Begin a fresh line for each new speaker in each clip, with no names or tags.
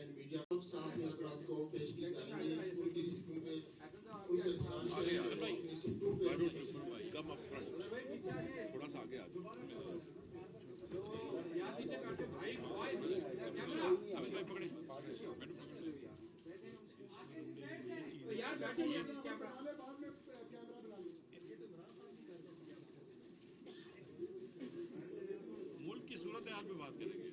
And media صحافی حضرات کو پیش کی جائیں گی ان کی سیٹوں پہ ان سے خواہش ہے کہ وہ اپنی سیٹوں پہ
کم اپ فرنٹ تھوڑا سا آگے آ جاؤ. ملک کی صورت حال پہ بات کریں گے.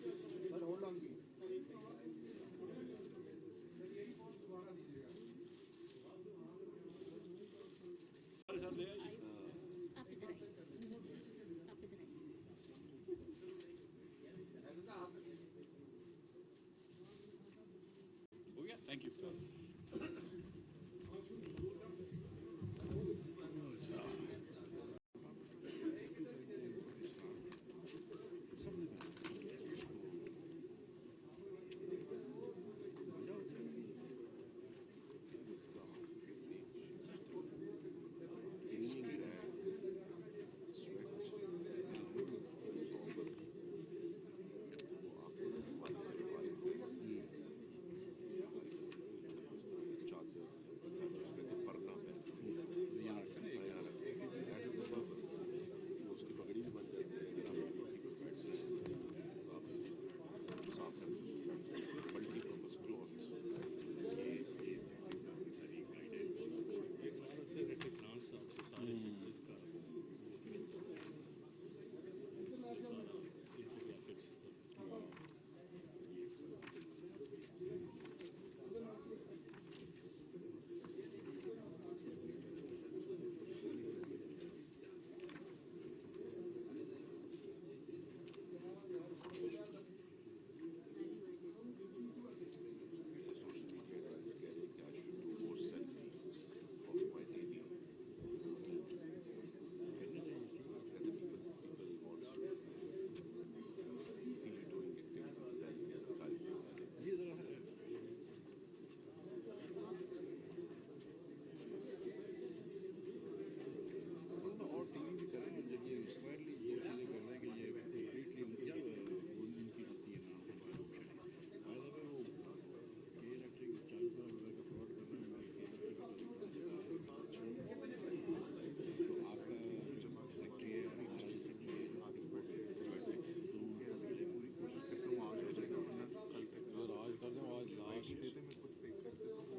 ہو گیا. Thank you.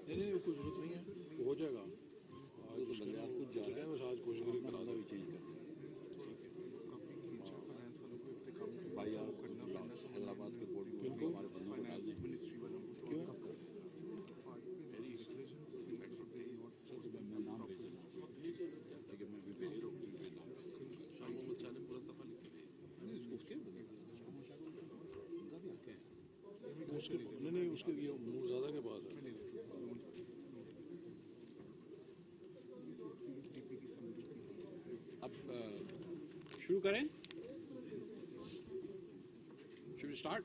نہیں کوئی ضرورت نہیں ہے, ہو جائے گا. آج تو بندے آپ خود جا رہے ہیں, بس آج کوشش کریں کرا دیں. بھی چینج کر دیں بھائی یار. حیدرآباد کے بورڈ میں ہمارے بندوں کو ڈال دیں. کیوں میں نام بھیج دوں گا. ٹھیک ہے, میں بھی بھیج رہا ہوں. شاہ محمد شاہ نے پورا صفحہ لکھ کے بھیجا. اس کے ان کا بھی حق ہے. اس کے نہیں اس کے یہ نور زیادہ کے بعد ہے. اب شروع کریں. شروع اسٹارٹ.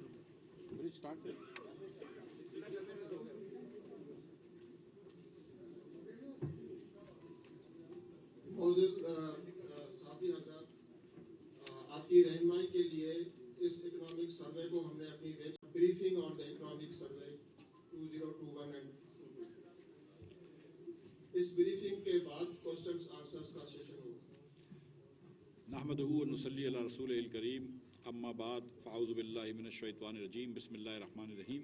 صحافی حضرات, آپ کی رہنمائی کے لیے اس اکنامک سروے کو ہم نے اپنی briefing on the economic survey 2021 and اس بریفنگ کے بعد کوسچنز آنسرز کا سیشن ہوگا.
نحمدہ و نصلی علی رسولہ الکریم, اما بعد فاعوذ باللہ من الشیطان الرجیم, بسم اللہ الرحمن الرحیم.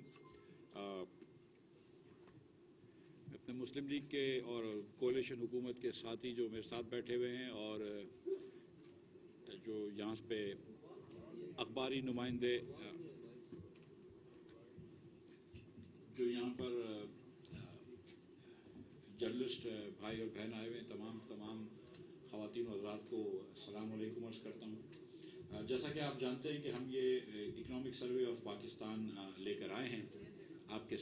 اپنے مسلم لیگ کے اور کولیشن حکومت کے ساتھی جو میرے ساتھ بیٹھے ہوئے ہیں, اور جو یہاں پہ اخباری نمائندے جو یہاں پر جرنلسٹ بھائی اور بہن آئے ہوئے ہیں, تمام خواتین و حضرات کو السلام علیکم عرض کرتا ہوں. جیسا کہ آپ جانتے ہیں کہ ہم یہ اکنامک سروے آف پاکستان لے کر آئے ہیں آپ کے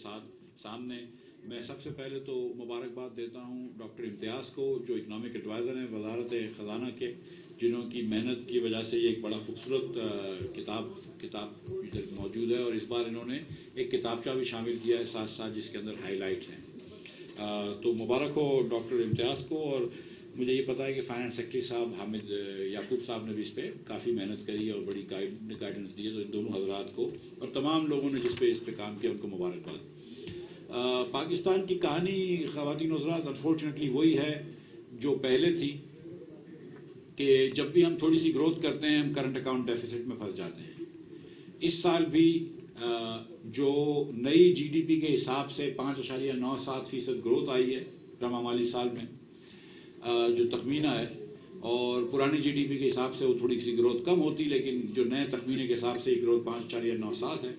سامنے. میں سب سے پہلے تو مبارکباد دیتا ہوں ڈاکٹر امتیاز کو, جو اکنامک ایڈوائزر ہیں وزارت خزانہ کے, جنہوں کی محنت کی وجہ سے یہ ایک بڑا خوبصورت کتاب موجود ہے, اور اس بار انہوں نے ایک کتابچہ بھی شامل کیا ہے ساتھ جس کے اندر ہائی لائٹس ہیں. تو مبارک ہو ڈاکٹر امتیاز کو. اور مجھے یہ پتا ہے کہ فائنانس سیکرٹری صاحب حامد یعقوب صاحب نے بھی اس پہ کافی محنت کری ہے اور بڑی گائیڈنس دی ہے، تو ان دونوں حضرات کو اور تمام لوگوں نے جس پہ اس پہ کام کیا ان کو مبارکباد۔ پاکستان کی کہانی خواتین و حضرات انفارچونیٹلی وہی ہے جو پہلے تھی، کہ جب بھی ہم تھوڑی سی گروتھ کرتے ہیں ہم کرنٹ اکاؤنٹ ڈیفیسٹ میں پھنس جاتے ہیں۔ اس سال بھی جو نئی جی ڈی پی کے حساب سے 5.97% گروتھ آئی ہے رواں مالی سال میں، جو تخمینہ ہے، اور پرانی جی ڈی پی کے حساب سے وہ تھوڑی سی گروتھ کم ہوتی، لیکن جو نئے تخمینے کے حساب سے یہ گروتھ 5.97 ہے۔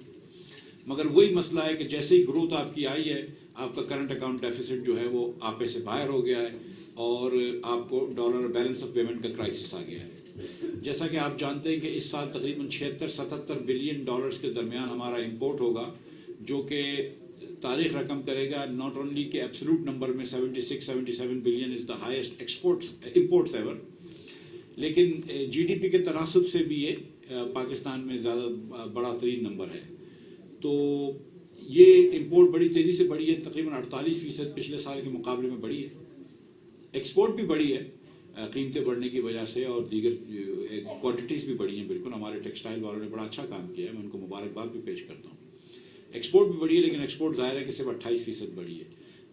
مگر وہی مسئلہ ہے کہ جیسے ہی گروتھ آپ کی آئی ہے آپ کا کرنٹ اکاؤنٹ ڈیفیسٹ جو ہے وہ آپے سے باہر ہو گیا ہے اور آپ کو ڈالر بیلنس آف پیمنٹ کا کرائسس آ گیا ہے۔ جیسا کہ آپ جانتے ہیں کہ اس سال تقریباً 76-77 بلین ڈالرز کے درمیان ہمارا امپورٹ ہوگا، جو کہ تاریخ رقم کرے گا ناٹ اونلی کہ ایبسولوٹ نمبر میں 76-77 billion is the highest imports ever, لیکن جی ڈی پی کے تناسب سے بھی یہ پاکستان میں زیادہ بڑا ترین نمبر ہے۔ تو یہ امپورٹ بڑی تیزی سے بڑھی ہے، تقریباً 48% پچھلے سال کے مقابلے میں بڑھی ہے۔ ایکسپورٹ بھی بڑھی ہے قیمتیں بڑھنے کی وجہ سے، اور دیگر کوانٹیٹیز بھی بڑھی ہیں۔ بالکل ہمارے ٹیکسٹائل والوں نے بڑا اچھا کام کیا ہے، میں ان کو مبارکباد بھی پیش کرتا ہوں۔ ایکسپورٹ بھی بڑھی ہے، لیکن ایکسپورٹ ظاہر ہے کہ صرف 28% بڑھی ہے۔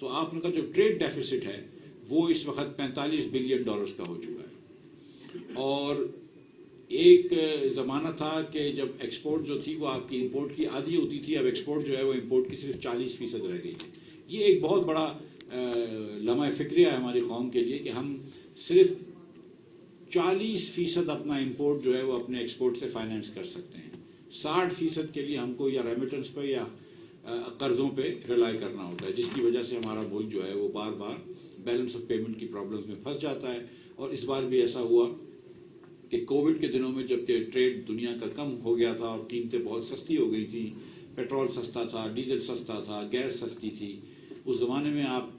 تو آپ کا جو ٹریڈ ڈیفیسٹ ہے وہ اس وقت 45 بلین ڈالرز کا ہو چکا ہے، اور ایک زمانہ تھا کہ جب ایکسپورٹ جو تھی وہ آپ کی امپورٹ کی آدھی ہوتی تھی، اب ایکسپورٹ جو ہے وہ امپورٹ کی صرف 40% رہ گئی ہے۔ یہ ایک بہت بڑا لمحہ فکریہ ہے ہماری قوم کے لیے کہ ہم صرف 40% اپنا امپورٹ جو ہے وہ اپنے ایکسپورٹ سے فائنینس کر سکتے ہیں، 60% کے لیے ہم کو یا ریمیٹنس پہ یا قرضوں پہ ریلائی کرنا ہوتا ہے، جس کی وجہ سے ہمارا ملک جو ہے وہ بار بار بیلنس آف پیمنٹ کی پرابلمز میں پھنس جاتا ہے۔ اور اس بار بھی ایسا ہوا کہ کووڈ کے دنوں میں جب کہ ٹریڈ دنیا کا کم ہو گیا تھا اور قیمتیں بہت سستی ہو گئی تھیں، پیٹرول سستا تھا، ڈیزل سستا تھا، گیس سستی تھی، اس زمانے میں آپ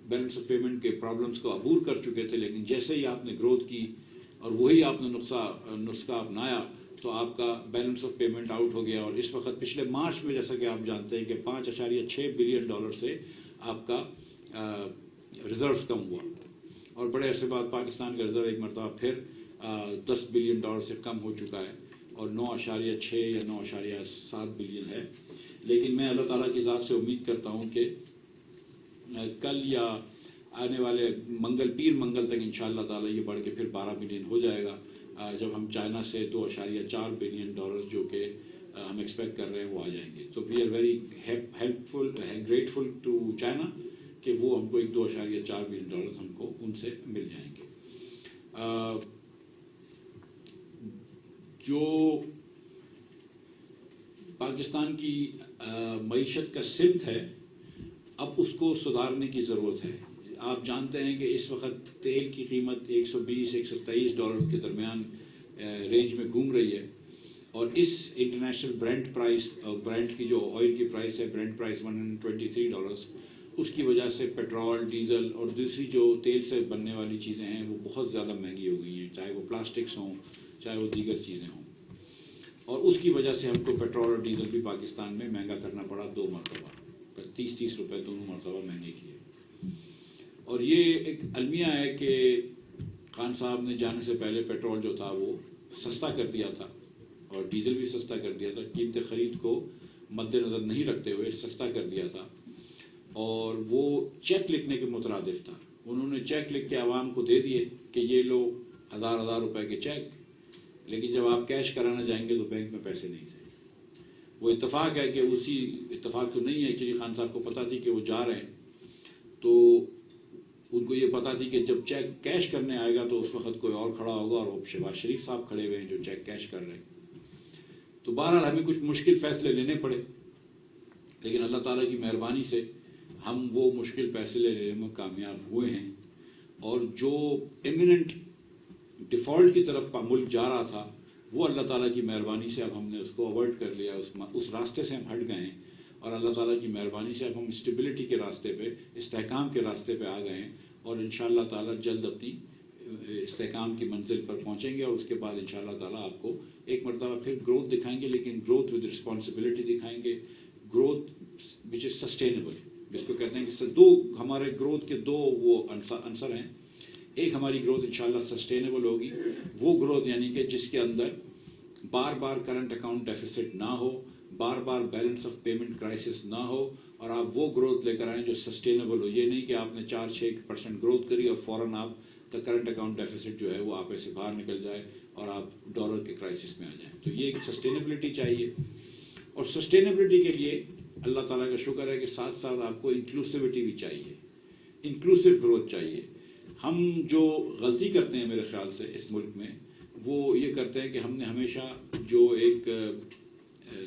بیلنس آف پیمنٹ کے پرابلمس کو عبور کر چکے تھے، لیکن جیسے ہی آپ نے گروتھ کی اور وہی آپ نے نسخہ اپنایا تو آپ کا بیلنس آف پیمنٹ آؤٹ ہو گیا، اور اس وقت پچھلے مارچ میں جیسا کہ آپ جانتے ہیں کہ 5.6 بلین ڈالر سے آپ کا ریزروز کم ہوا، اور بڑے عرصے بعد پاکستان کا ریزرو ایک مرتبہ پھر 10 بلین ڈالر سے کم ہو چکا ہے اور 9.6 یا 9.7 بلین ہے۔ لیکن میں اللہ تعالیٰ کی ذات سے امید کرتا ہوں کہ کل یا آنے والے پیر منگل تک انشاءاللہ تعالیٰ یہ بڑھ کے پھر 12 بلین ہو جائے گا، جب ہم چائنا سے 2.4 بلین ڈالر جو کہ ہم ایکسپیکٹ کر رہے ہیں وہ آ جائیں گے۔ تو we are very grateful to China کہ وہ ہم کو ایک 2.4 بلین ڈالر ہم کو ان سے مل جائیں گے۔ جو پاکستان کی معیشت کا سمت ہے اب اس کو سدھارنے کی ضرورت ہے۔ آپ جانتے ہیں کہ اس وقت تیل کی قیمت 120-123 ڈالر کے درمیان رینج میں گھوم رہی ہے، اور اس انٹرنیشنل برینٹ پرائس، برینٹ کی جو آئل کی پرائس ہے، برینٹ پرائس 123 ڈالرز، اس کی وجہ سے پیٹرول، ڈیزل اور دوسری جو تیل سے بننے والی چیزیں ہیں وہ بہت زیادہ مہنگی ہو گئی ہیں، چاہے وہ پلاسٹکس ہوں چاہے وہ دیگر چیزیں ہوں، اور اس کی وجہ سے ہم کو پیٹرول اور ڈیزل بھی پاکستان میں مہنگا کرنا پڑا 2 مرتبہ، 30 روپے دونوں مرتبہ مہنگے کیے۔ اور یہ ایک المیہ ہے کہ خان صاحب نے جانے سے پہلے پیٹرول جو تھا وہ سستا کر دیا تھا اور ڈیزل بھی سستا کر دیا تھا، قیمت خرید کو مد نظر نہیں رکھتے ہوئے سستا کر دیا تھا، اور وہ چیک لکھنے کے مترادف تھا۔ انہوں نے چیک لکھ کے عوام کو دے دیے کہ یہ لو 1000 روپے کے چیک، لیکن جب آپ کیش کرانا جائیں گے تو بینک میں پیسے نہیں تھے۔ وہ اتفاق ہے کہ اسی اتفاق تو نہیں ہے، ایکچولی خان صاحب کو پتہ تھی کہ وہ جا رہے ہیں، تو ان کو یہ پتہ تھی کہ جب چیک کیش کرنے آئے گا تو اس وقت کوئی اور کھڑا ہوگا، اور وہ شہباز شریف صاحب کھڑے ہوئے ہیں جو چیک کیش کر رہے ہیں۔ تو بہرحال ہمیں کچھ مشکل فیصلے لینے پڑے، لیکن اللہ تعالیٰ کی مہربانی سے ہم وہ مشکل فیصلے لینے میں کامیاب ہوئے ہیں، اور جو ایمیننٹ ڈیفالٹ کی طرف ملک جا رہا تھا وہ اللہ تعالیٰ کی مہربانی سے اب ہم نے اس کو اوائڈ کر لیا، اس راستے سے ہم ہٹ گئے ہیں، اور اللہ تعالیٰ کی مہربانی سے اب ہم اسٹیبلٹی کے راستے پہ، استحکام کے راستے پہ آ گئے ہیں، اور انشاءاللہ تعالیٰ جلد اپنی استحکام کی منزل پر پہنچیں گے، اور اس کے بعد انشاءاللہ تعالیٰ آپ کو ایک مرتبہ پھر گروتھ دکھائیں گے، لیکن گروتھ ود رسپانسبلٹی دکھائیں گے، گروتھ وچ از سسٹینیبل، جس کو کہتے ہیں کہ ہمارے گروتھ کے 2 وہ عنصر ہیں ایک ہماری گروتھ انشاءاللہ سسٹینیبل ہوگی، وہ گروتھ یعنی کہ جس کے اندر بار بار کرنٹ اکاؤنٹ ڈیفیسٹ نہ ہو، بار بار بیلنس آف پیمنٹ کرائسس نہ ہو، اور آپ وہ گروتھ لے کر آئیں جو سسٹینیبل ہو. یہ نہیں کہ آپ نے 4-6% گروتھ کری اور فوراً آپ کا کرنٹ اکاؤنٹ ڈیفیسٹ جو ہے وہ آپ سے باہر نکل جائے اور آپ ڈالر کے کرائسس میں آ جائیں. تو یہ ایک سسٹینیبلٹی چاہیے، اور سسٹینیبلٹی کے لیے اللہ تعالیٰ کا شکر ہے کہ ساتھ ساتھ آپ کو انکلوسیوٹی بھی چاہیے، انکلوسیو گروتھ چاہیے. ہم جو غلطی کرتے ہیں میرے خیال سے اس ملک میں، وہ یہ کرتے ہیں کہ ہم نے ہمیشہ جو ایک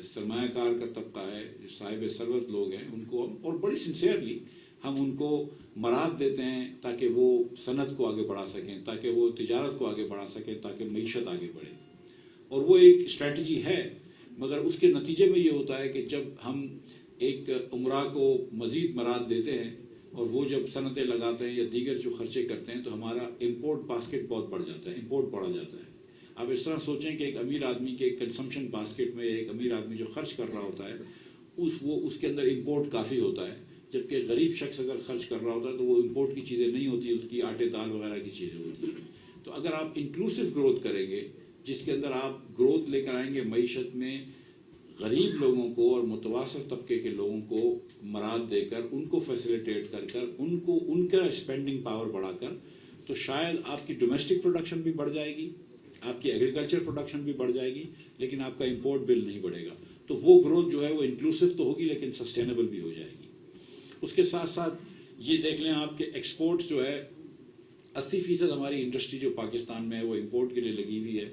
سرمایہ کار کا طبقہ ہے، جو صاحب ثروت لوگ ہیں، ان کو اور بڑی سنسیئرلی ہم ان کو مراد دیتے ہیں تاکہ وہ صنعت کو آگے بڑھا سکیں، تاکہ وہ تجارت کو آگے بڑھا سکیں، تاکہ معیشت آگے بڑھے. اور وہ ایک اسٹریٹجی ہے، مگر اس کے نتیجے میں یہ ہوتا ہے کہ جب ہم ایک عمرہ کو مزید مراد دیتے ہیں اور وہ جب صنعتیں لگاتے ہیں یا دیگر جو خرچے کرتے ہیں تو ہمارا امپورٹ باسکٹ بہت بڑھ جاتا ہے، امپورٹ بڑھا جاتا ہے. آپ اس طرح سوچیں کہ ایک امیر آدمی کے کنزمپشن باسکٹ میں ایک امیر آدمی جو خرچ کر رہا ہوتا ہے اس کے اندر امپورٹ کافی ہوتا ہے، جبکہ غریب شخص اگر خرچ کر رہا ہوتا ہے تو وہ امپورٹ کی چیزیں نہیں ہوتی، اس کی آٹے دال وغیرہ کی چیزیں ہوتی ہیں. تو اگر آپ انکلوسیو گروتھ کریں گے، جس کے اندر آپ گروتھ لے کر آئیں گے معیشت میں، غریب لوگوں کو اور متوسط طبقے کے لوگوں کو مراد دے کر، ان کو فیسیلیٹیٹ کر کر، ان کا اسپینڈنگ پاور بڑھا کر، تو شاید آپ کی ڈومیسٹک پروڈکشن بھی بڑھ جائے گی، آپ کی ایگریکلچر پروڈکشن بھی بڑھ جائے گی، لیکن آپ کا امپورٹ بل نہیں بڑھے گا. تو وہ گروتھ جو ہے وہ انکلوسیو تو ہوگی لیکن سسٹینیبل بھی ہو جائے گی. اس کے ساتھ ساتھ یہ دیکھ لیں آپ کے ایکسپورٹس جو ہے 80% ہماری انڈسٹری جو پاکستان میں ہے وہ امپورٹ کے لیے لگی ہوئی ہے،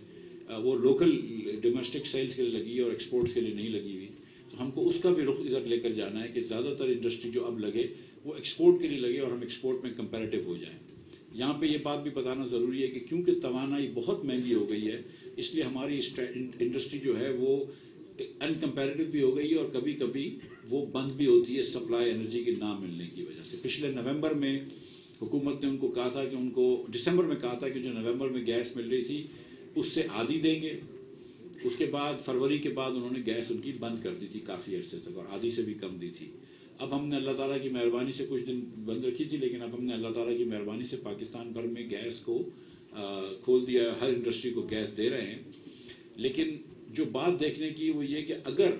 وہ لوکل ڈومیسٹک سیلز کے لیے لگی ہے اور ایکسپورٹس کے لیے نہیں لگی ہوئی. تو ہم کو اس کا بھی رخ ادھر لے کر جانا ہے کہ زیادہ تر انڈسٹری جو اب لگے وہ ایکسپورٹ کے لیے لگے اور ہم ایکسپورٹ میں کمپیریٹو ہو جائیں. یہاں پہ یہ بات بھی بتانا ضروری ہے کہ کیونکہ توانائی بہت مہنگی ہو گئی ہے، اس لیے ہماری انڈسٹری جو ہے وہ ان کمپیریٹو بھی ہو گئی ہے اور کبھی کبھی وہ بند بھی ہوتی ہے سپلائی انرجی کے نہ ملنے کی وجہ سے. پچھلے نومبر میں حکومت نے ان کو کہا تھا کہ ان کو دسمبر میں کہا تھا کہ جو نومبر میں گیس مل رہی تھی اس سے آدھی دیں گے. اس کے بعد فروری کے بعد انہوں نے گیس ان کی بند کر دی تھی کافی عرصے تک، اور آدھی سے بھی کم دی تھی. اب ہم نے اللہ تعالیٰ کی مہربانی سے کچھ دن بند رکھی تھی، لیکن اب ہم نے اللہ تعالیٰ کی مہربانی سے پاکستان بھر میں گیس کو کھول دیا، ہر انڈسٹری کو گیس دے رہے ہیں. لیکن جو بات دیکھنے کی وہ یہ کہ اگر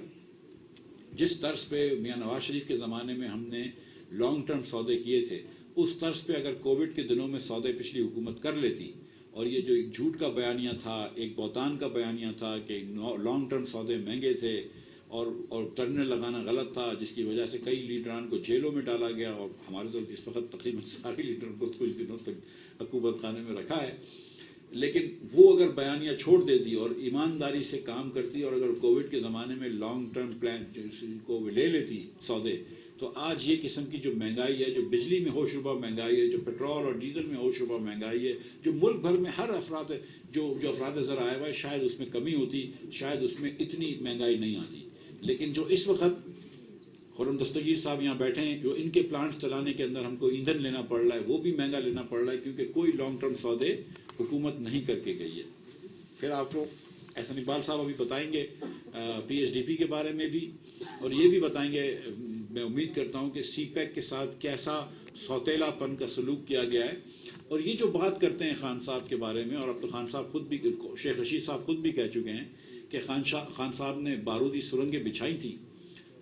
جس طرز پہ میاں نواز شریف کے زمانے میں ہم نے لانگ ٹرم سودے کیے تھے، اس طرز پہ اگر کووڈ کے دنوں میں سودے پچھلی حکومت کر لیتی، اور یہ جو ایک جھوٹ کا بیانیہ تھا، ایک بہتان کا بیانیہ تھا کہ لانگ ٹرم سودے مہنگے تھے اور ٹرمینل لگانا غلط تھا، جس کی وجہ سے کئی لیڈران کو جیلوں میں ڈالا گیا، اور ہمارے تو اس وقت تقریباً سارے لیڈروں کو کچھ دنوں تک حکومت خانے میں رکھا ہے. لیکن وہ اگر بیانیہ چھوڑ دیتی اور ایمانداری سے کام کرتی، اور اگر کووڈ کے زمانے میں لانگ ٹرم پلان کو لے لیتی سودے، تو آج یہ قسم کی جو مہنگائی ہے، جو بجلی میں ہو شبہ مہنگائی ہے، جو پیٹرول اور ڈیزل میں ہو شبہ مہنگائی ہے، جو ملک بھر میں ہر افراد جو افراد زر آیا ہوا ہے، شاید اس میں کمی ہوتی، شاید اس میں اتنی مہنگائی نہیں آتی. لیکن جو اس وقت خرم دستگیر صاحب یہاں بیٹھے ہیں، جو ان کے پلانٹس چلانے کے اندر ہم کو ایندھن لینا پڑ رہا ہے، وہ بھی مہنگا لینا پڑ رہا ہے، کیونکہ کوئی لانگ ٹرم سودے حکومت نہیں کر کے گئی ہے. پھر آپ کو احسن اقبال صاحب ابھی بتائیں گے پی ایس ڈی پی کے بارے میں بھی، اور یہ بھی بتائیں گے، میں امید کرتا ہوں کہ سی پیک کے ساتھ کیسا سوتیلا پن کا سلوک کیا گیا ہے. اور یہ جو بات کرتے ہیں خان صاحب کے بارے میں، اور اب تو خان صاحب خود بھی، شیخ رشید صاحب خود بھی کہہ چکے ہیں کہ خان صاحب نے بارودی سرنگیں بچھائی تھیں.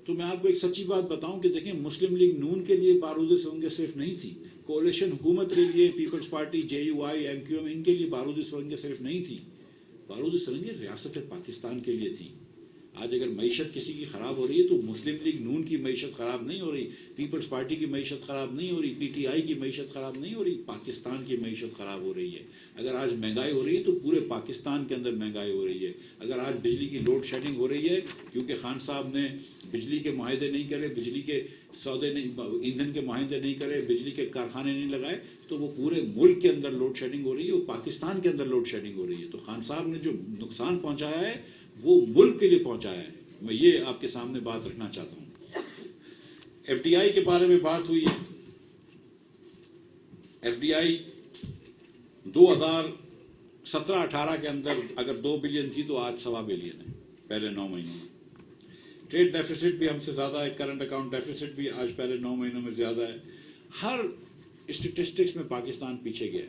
تو میں آپ کو ایک سچی بات بتاؤں کہ دیکھیں، مسلم لیگ نون کے لیے بارودی سرنگیں صرف نہیں تھی، کولیشن حکومت کے لیے Peoples Party, J U I, M Q M, ان کے لیے بارودی سرنگیں صرف نہیں تھی، بارودی سرنگیں ریاست پاکستان کے لیے تھی. آج اگر معیشت کسی کی خراب ہو رہی ہے تو مسلم لیگ نون کی معیشت خراب نہیں ہو رہی، پیپلز پارٹی کی معیشت خراب نہیں ہو رہی، پی ٹی آئی کی معیشت خراب نہیں ہو رہی، پاکستان کی معیشت خراب ہو رہی ہے. اگر آج مہنگائی ہو رہی ہے تو پورے پاکستان کے اندر مہنگائی ہو رہی ہے. اگر آج بجلی کی لوڈ شیڈنگ ہو رہی ہے کیونکہ خان صاحب نے بجلی کے معاہدے نہیں کرے، بجلی کے سودے نہیں، ایندھن کے معاہدے نہیں کرے، بجلی کے کارخانے نہیں لگائے، تو وہ پورے ملک کے اندر لوڈ شیڈنگ ہو رہی ہے، وہ پاکستان کے اندر لوڈ شیڈنگ ہو رہی ہے. تو خان صاحب نے جو نقصان پہنچایا ہے وہ ملک کے لیے پہنچایا ہے. میں یہ آپ کے سامنے بات رکھنا چاہتا ہوں. ایف ڈی آئی کے بارے میں بات ہوئی ہے. ایف ڈی آئی 2017-18 کے اندر اگر 2 بلین تھی تو آج 1.25 بلین ہے پہلے 9 مہینوں میں. ٹریڈ ڈیفیسٹ بھی ہم سے زیادہ ہے، کرنٹ اکاؤنٹ ڈیفیسٹ بھی آج پہلے 9 مہینوں میں زیادہ ہے. ہر اسٹیٹسٹکس میں پاکستان پیچھے گیا ہے.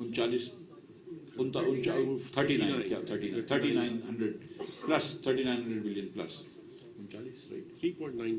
39 3900 plus 3900 billion plus
3.9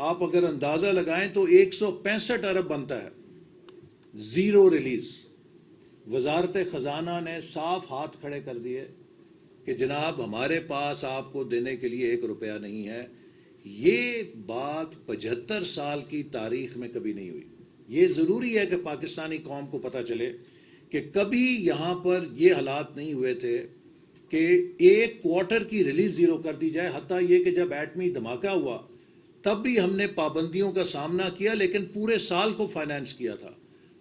آپ اگر اندازہ لگائیں تو 165 ارب بنتا ہے، زیرو ریلیز۔ وزارت خزانہ نے صاف ہاتھ کھڑے کر دیے کہ جناب ہمارے پاس آپ کو دینے کے لیے 1 روپیہ نہیں ہے۔ یہ بات 75 سال کی تاریخ میں کبھی نہیں ہوئی۔ یہ ضروری ہے کہ پاکستانی قوم کو پتہ چلے کہ کبھی یہاں پر یہ حالات نہیں ہوئے تھے کہ 1 کوارٹر کی ریلیز زیرو کر دی جائے۔ حتیٰ یہ کہ جب ایٹمی دھماکہ ہوا تب بھی ہم نے پابندیوں کا سامنا کیا، لیکن پورے سال کو فائنانس کیا تھا۔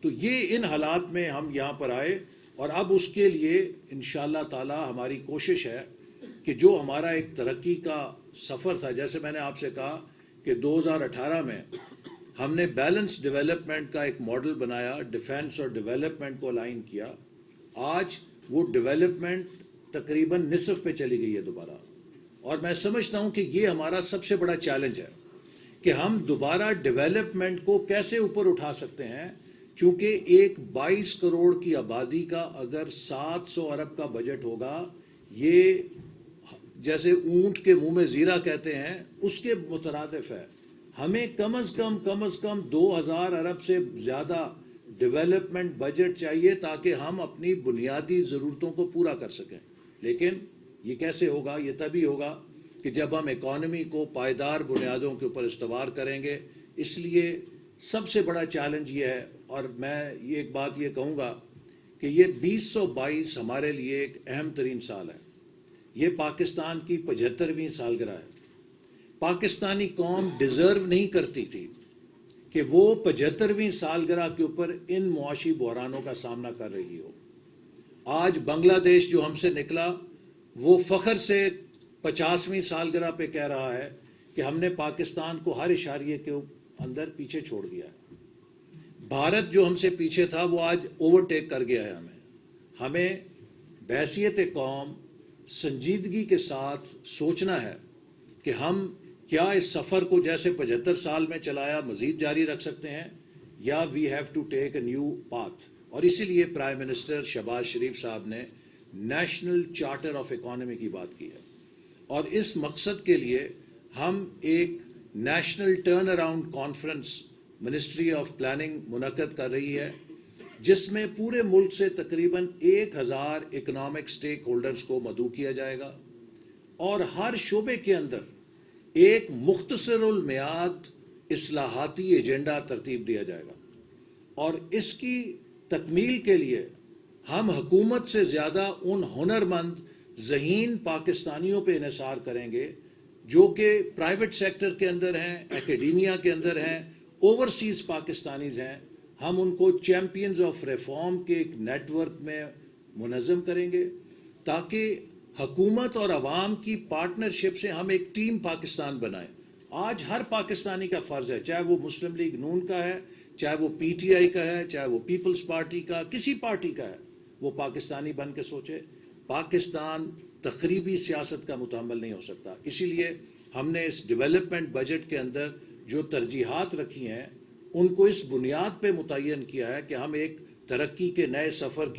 تو یہ ان حالات میں ہم یہاں پر آئے، اور اب اس کے لیے انشاءاللہ تعالی ہماری کوشش ہے کہ جو ہمارا ایک ترقی کا سفر تھا، جیسے میں نے آپ سے کہا کہ 2018 میں ہم نے بیلنس ڈیولپمنٹ کا ایک ماڈل بنایا، ڈیفینس اور ڈیولپمنٹ کو الائن کیا۔ آج وہ ڈیولپمنٹ تقریباً نصف پہ چلی گئی ہے دوبارہ، اور میں سمجھتا ہوں کہ یہ ہمارا سب سے بڑا چیلنج ہے کہ ہم دوبارہ ڈیولپمنٹ کو کیسے اوپر اٹھا سکتے ہیں، کیونکہ ایک 22 کروڑ کی آبادی کا اگر 700 ارب کا بجٹ ہوگا، یہ جیسے اونٹ کے منہ میں زیرہ کہتے ہیں اس کے مترادف ہے۔ ہمیں کم از کم 2000 ارب سے زیادہ ڈیولپمنٹ بجٹ چاہیے تاکہ ہم اپنی بنیادی ضرورتوں کو پورا کر سکیں۔ لیکن یہ کیسے ہوگا؟ یہ تبھی ہوگا کہ جب ہم اکانومی کو پائیدار بنیادوں کے اوپر استوار کریں گے۔ اس لیے سب سے بڑا چیلنج یہ ہے، اور میں یہ ایک بات یہ کہوں گا کہ یہ 2022 ہمارے لیے ایک اہم ترین سال ہے۔ یہ پاکستان کی 75ویں سالگرہ ہے۔ پاکستانی قوم ڈیزرو نہیں کرتی تھی کہ وہ 75ویں سالگرہ کے اوپر ان معاشی بحرانوں کا سامنا کر رہی ہو۔ آج بنگلہ دیش جو ہم سے نکلا وہ فخر سے 50ویں سالگرہ پہ کہہ رہا ہے کہ ہم نے پاکستان کو ہر اشاریے کے اندر پیچھے چھوڑ دیا ہے۔ بھارت جو ہم سے پیچھے تھا وہ آج اوورٹیک کر گیا ہے ہمیں بحیثیت قوم سنجیدگی کے ساتھ سوچنا ہے کہ ہم کیا اس سفر کو جیسے 75 سال میں چلایا مزید جاری رکھ سکتے ہیں، یا we have to take a new path. اور اسی لیے پرائم منسٹر شہباز شریف صاحب نے نیشنل چارٹر آف اکانومی کی بات کی ہے، اور اس مقصد کے لیے ہم ایک national turn around conference ministry of planning منعقد کر رہی ہے، جس میں پورے ملک سے تقریباً 1000 اکنامک سٹیک ہولڈرز کو مدعو کیا جائے گا، اور ہر شعبے کے اندر ایک مختصر المیعاد اصلاحاتی ایجنڈا ترتیب دیا جائے گا، اور اس کی تکمیل کے لیے ہم حکومت سے زیادہ ان ہنرمند ذہین پاکستانیوں پہ انحصار کریں گے جو کہ پرائیویٹ سیکٹر کے اندر ہیں، اکیڈیمیا کے اندر ہیں، اوورسیز پاکستانیز ہیں۔ ہم ان کو چیمپئنز آف ریفارم کے ایک نیٹ ورک میں منظم کریں گے تاکہ حکومت اور عوام کی پارٹنرشپ سے ہم ایک ٹیم پاکستان بنائیں۔ آج ہر پاکستانی کا فرض ہے، چاہے وہ مسلم لیگ نون کا ہے، چاہے وہ پی ٹی آئی کا ہے، چاہے وہ پیپلز پارٹی کا، کسی پارٹی کا ہے، وہ پاکستانی بن کے سوچے۔ پاکستان تخریبی سیاست کا متحمل نہیں ہو سکتا۔ اسی لیے ہم نے اس ڈیولپمنٹ بجٹ کے اندر جو ترجیحات رکھی ہیں ان کو اس بنیاد پہ متعین کیا ہے کہ ہم ایک ترقی کے نئے سفر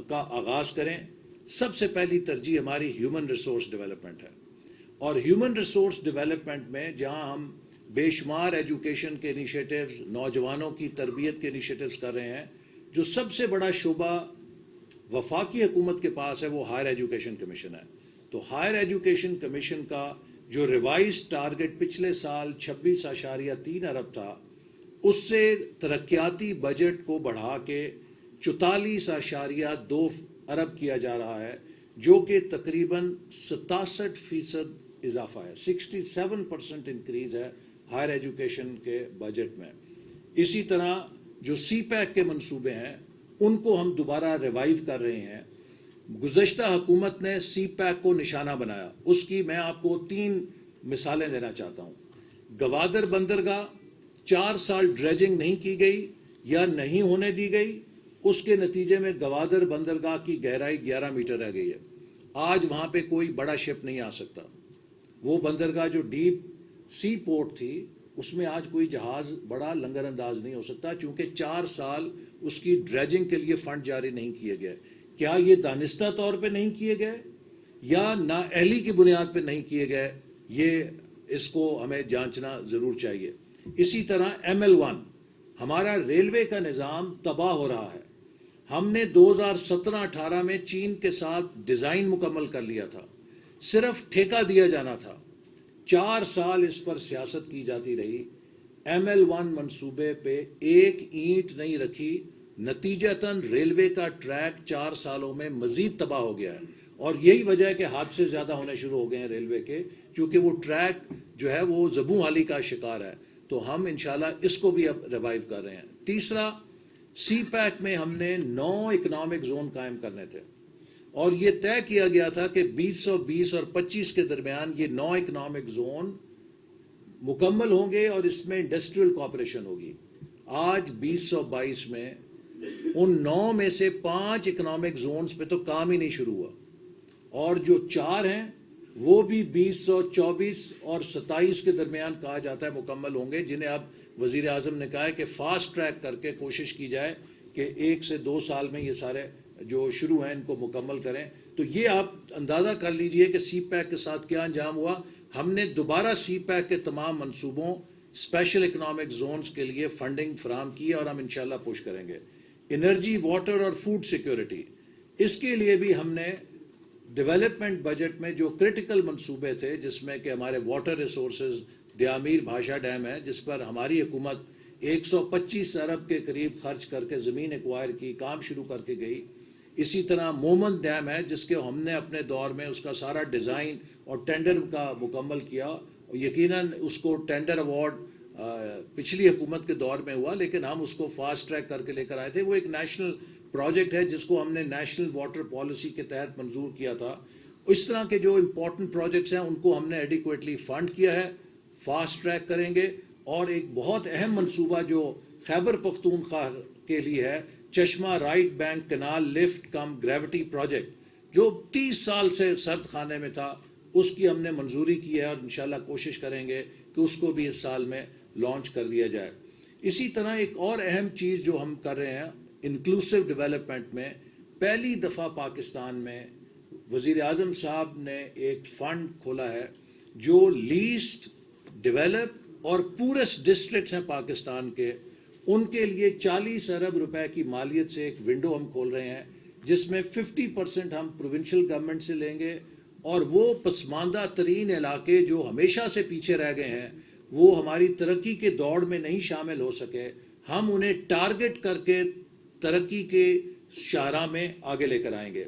کا آغاز کریں۔ سب سے پہلی ترجیح ہماری ہیومن ریسورس ڈیولپمنٹ ہے، اور ہیومن ریسورس ڈیولپمنٹ میں جہاں ہم بے شمار ایجوکیشن کے انیشیٹیوز، نوجوانوں کی تربیت کے انیشیٹیوز کر رہے ہیں، جو سب سے بڑا شعبہ وفاقی حکومت کے پاس ہے وہ ہائر ایجوکیشن کمیشن ہے۔ تو ہائر ایجوکیشن کمیشن کا جو ریوائز ٹارگٹ پچھلے سال 26.3 ارب تھا، اس سے ترقیاتی بجٹ کو بڑھا کے 44.2 ارب کیا جا رہا ہے، جو کہ تقریباً 67% اضافہ ہے، 67% انکریز ہے ہائر ایجوکیشن کے بجٹ میں۔ اسی طرح جو سی پیک کے منصوبے ہیں ان کو ہم دوبارہ ریوائیو کر رہے ہیں۔ گزشتہ حکومت نے سی پیک کو نشانہ بنایا، اس کی میں آپ کو 3 مثالیں دینا چاہتا ہوں۔ گوادر بندرگاہ 4 سال ڈریجنگ نہیں کی گئی یا نہیں ہونے دی گئی، اس کے نتیجے میں گوادر بندرگاہ کی گہرائی 11 میٹر رہ گئی ہے۔ آج وہاں پہ کوئی بڑا شپ نہیں آ سکتا۔ وہ بندرگاہ جو ڈیپ سی پورٹ تھی اس میں آج کوئی جہاز بڑا لنگر انداز نہیں ہو سکتا، چونکہ 4 سال اس کی ڈریجنگ کے لیے فنڈ جاری نہیں کیے گئے۔ کیا یہ دانستہ طور پہ نہیں کیے گئے یا نااہلی کی بنیاد پہ نہیں کیے گئے؟ یہ اس کو ہمیں جانچنا ضرور چاہیے. اسی طرح ML1 ہمارا ریلوے کا نظام تباہ ہو رہا ہے. ہم نے 2017-18 میں چین کے ساتھ ڈیزائن مکمل کر لیا تھا, صرف ٹھیکہ دیا جانا تھا. 4 سال اس پر سیاست کی جاتی رہی, ML1 منصوبے پہ ایک اینٹ نہیں رکھی. نتیجتاً ریلوے کا ٹریک 4 سالوں میں مزید تباہ ہو گیا ہے, اور یہی وجہ ہے کہ حادثے زیادہ ہونے شروع ہو گئے ہیں ریلوے کے, کیونکہ وہ ٹریک جو ہے وہ زبوں حالی کا شکار ہے. تو ہم انشاءاللہ اس کو بھی اب ریوائیو کر رہے ہیں. تیسرا, سی پیک میں ہم نے 9 اکنامک زون قائم کرنے تھے, اور یہ طے کیا گیا تھا کہ 2020 اور 25 کے درمیان یہ 9 اکنامک زون مکمل ہوں گے اور اس میں انڈسٹریل کوآپریشن ہوگی. آج 2022 میں ان 9 میں سے 5 اکنامک زونز پہ تو کام ہی نہیں شروع ہوا, اور جو 4 ہیں وہ بھی 2024 اور 27 کے درمیان کہا جاتا ہے مکمل ہوں گے, جنہیں اب وزیر اعظم نے کہا ہے کہ فاسٹ ٹریک کر کے کوشش کی جائے کہ 1 سے 2 سال میں یہ سارے جو شروع ہیں ان کو مکمل کریں. تو یہ آپ اندازہ کر لیجئے کہ سی پیک کے ساتھ کیا انجام ہوا. ہم نے دوبارہ سی پیک کے تمام منصوبوں اسپیشل اکنامک زونز کے لیے فنڈنگ فراہم کی, اور ہم انشاءاللہ پش کریں گے. انرجی, واٹر اور فوڈ سیکیورٹی, اس کے لیے بھی ہم نے ڈیولپمنٹ بجٹ میں جو کرٹیکل منصوبے تھے, جس میں کہ ہمارے واٹر ریسورسز, دیامیر بھاشا ڈیم ہے جس پر ہماری حکومت 125 ارب کے قریب خرچ کر کے زمین ایکوائر کی, کام شروع کر کے گئی. اسی طرح مومن ڈیم ہے جس کے ہم نے اپنے دور میں اس کا سارا ڈیزائن اور ٹینڈر کا مکمل کیا. یقیناً اس کو ٹینڈر ایوارڈ پچھلی حکومت کے دور میں ہوا, لیکن ہم اس کو فاسٹ ٹریک کر کے لے کر آئے تھے. وہ ایک نیشنل پروجیکٹ ہے جس کو ہم نے نیشنل واٹر پالیسی کے تحت منظور کیا تھا. اس طرح کے جو امپورٹنٹ پروجیکٹس ہیں ان کو ہم نے ایڈیکویٹلی فنڈ کیا ہے, فاسٹ ٹریک کریں گے. اور ایک بہت اہم منصوبہ جو خیبر پختونخوا کے لیے ہے, چشمہ رائٹ بینک کنال لفٹ کم گریوٹی پروجیکٹ, جو 30 سال سے سرد خانے میں تھا, اس کی ہم نے منظوری کی ہے, اور انشاءاللہ کوشش کریں گے کہ اس کو بھی اس سال میں لانچ کر دیا جائے. اسی طرح ایک اور اہم چیز جو ہم کر رہے ہیں انکلوسیو ڈیولپمنٹ میں, پہلی دفعہ پاکستان میں وزیر اعظم صاحب نے ایک فنڈ کھولا ہے جو لیسٹ ڈیولپ اور پورسٹ ڈسٹرکٹس ہیں پاکستان کے, ان کے لیے 40 ارب روپے کی مالیت سے ایک ونڈو ہم کھول رہے ہیں, جس میں 50% ہم پروونشل گورنمنٹ سے لیں گے, اور وہ پسماندہ ترین علاقے جو ہمیشہ سے پیچھے رہ گئے ہیں, وہ ہماری ترقی کے دوڑ میں نہیں شامل ہو سکے, ہم انہیں ٹارگٹ کر کے ترقی کے شاہراہ میں آگے لے کر آئیں گے.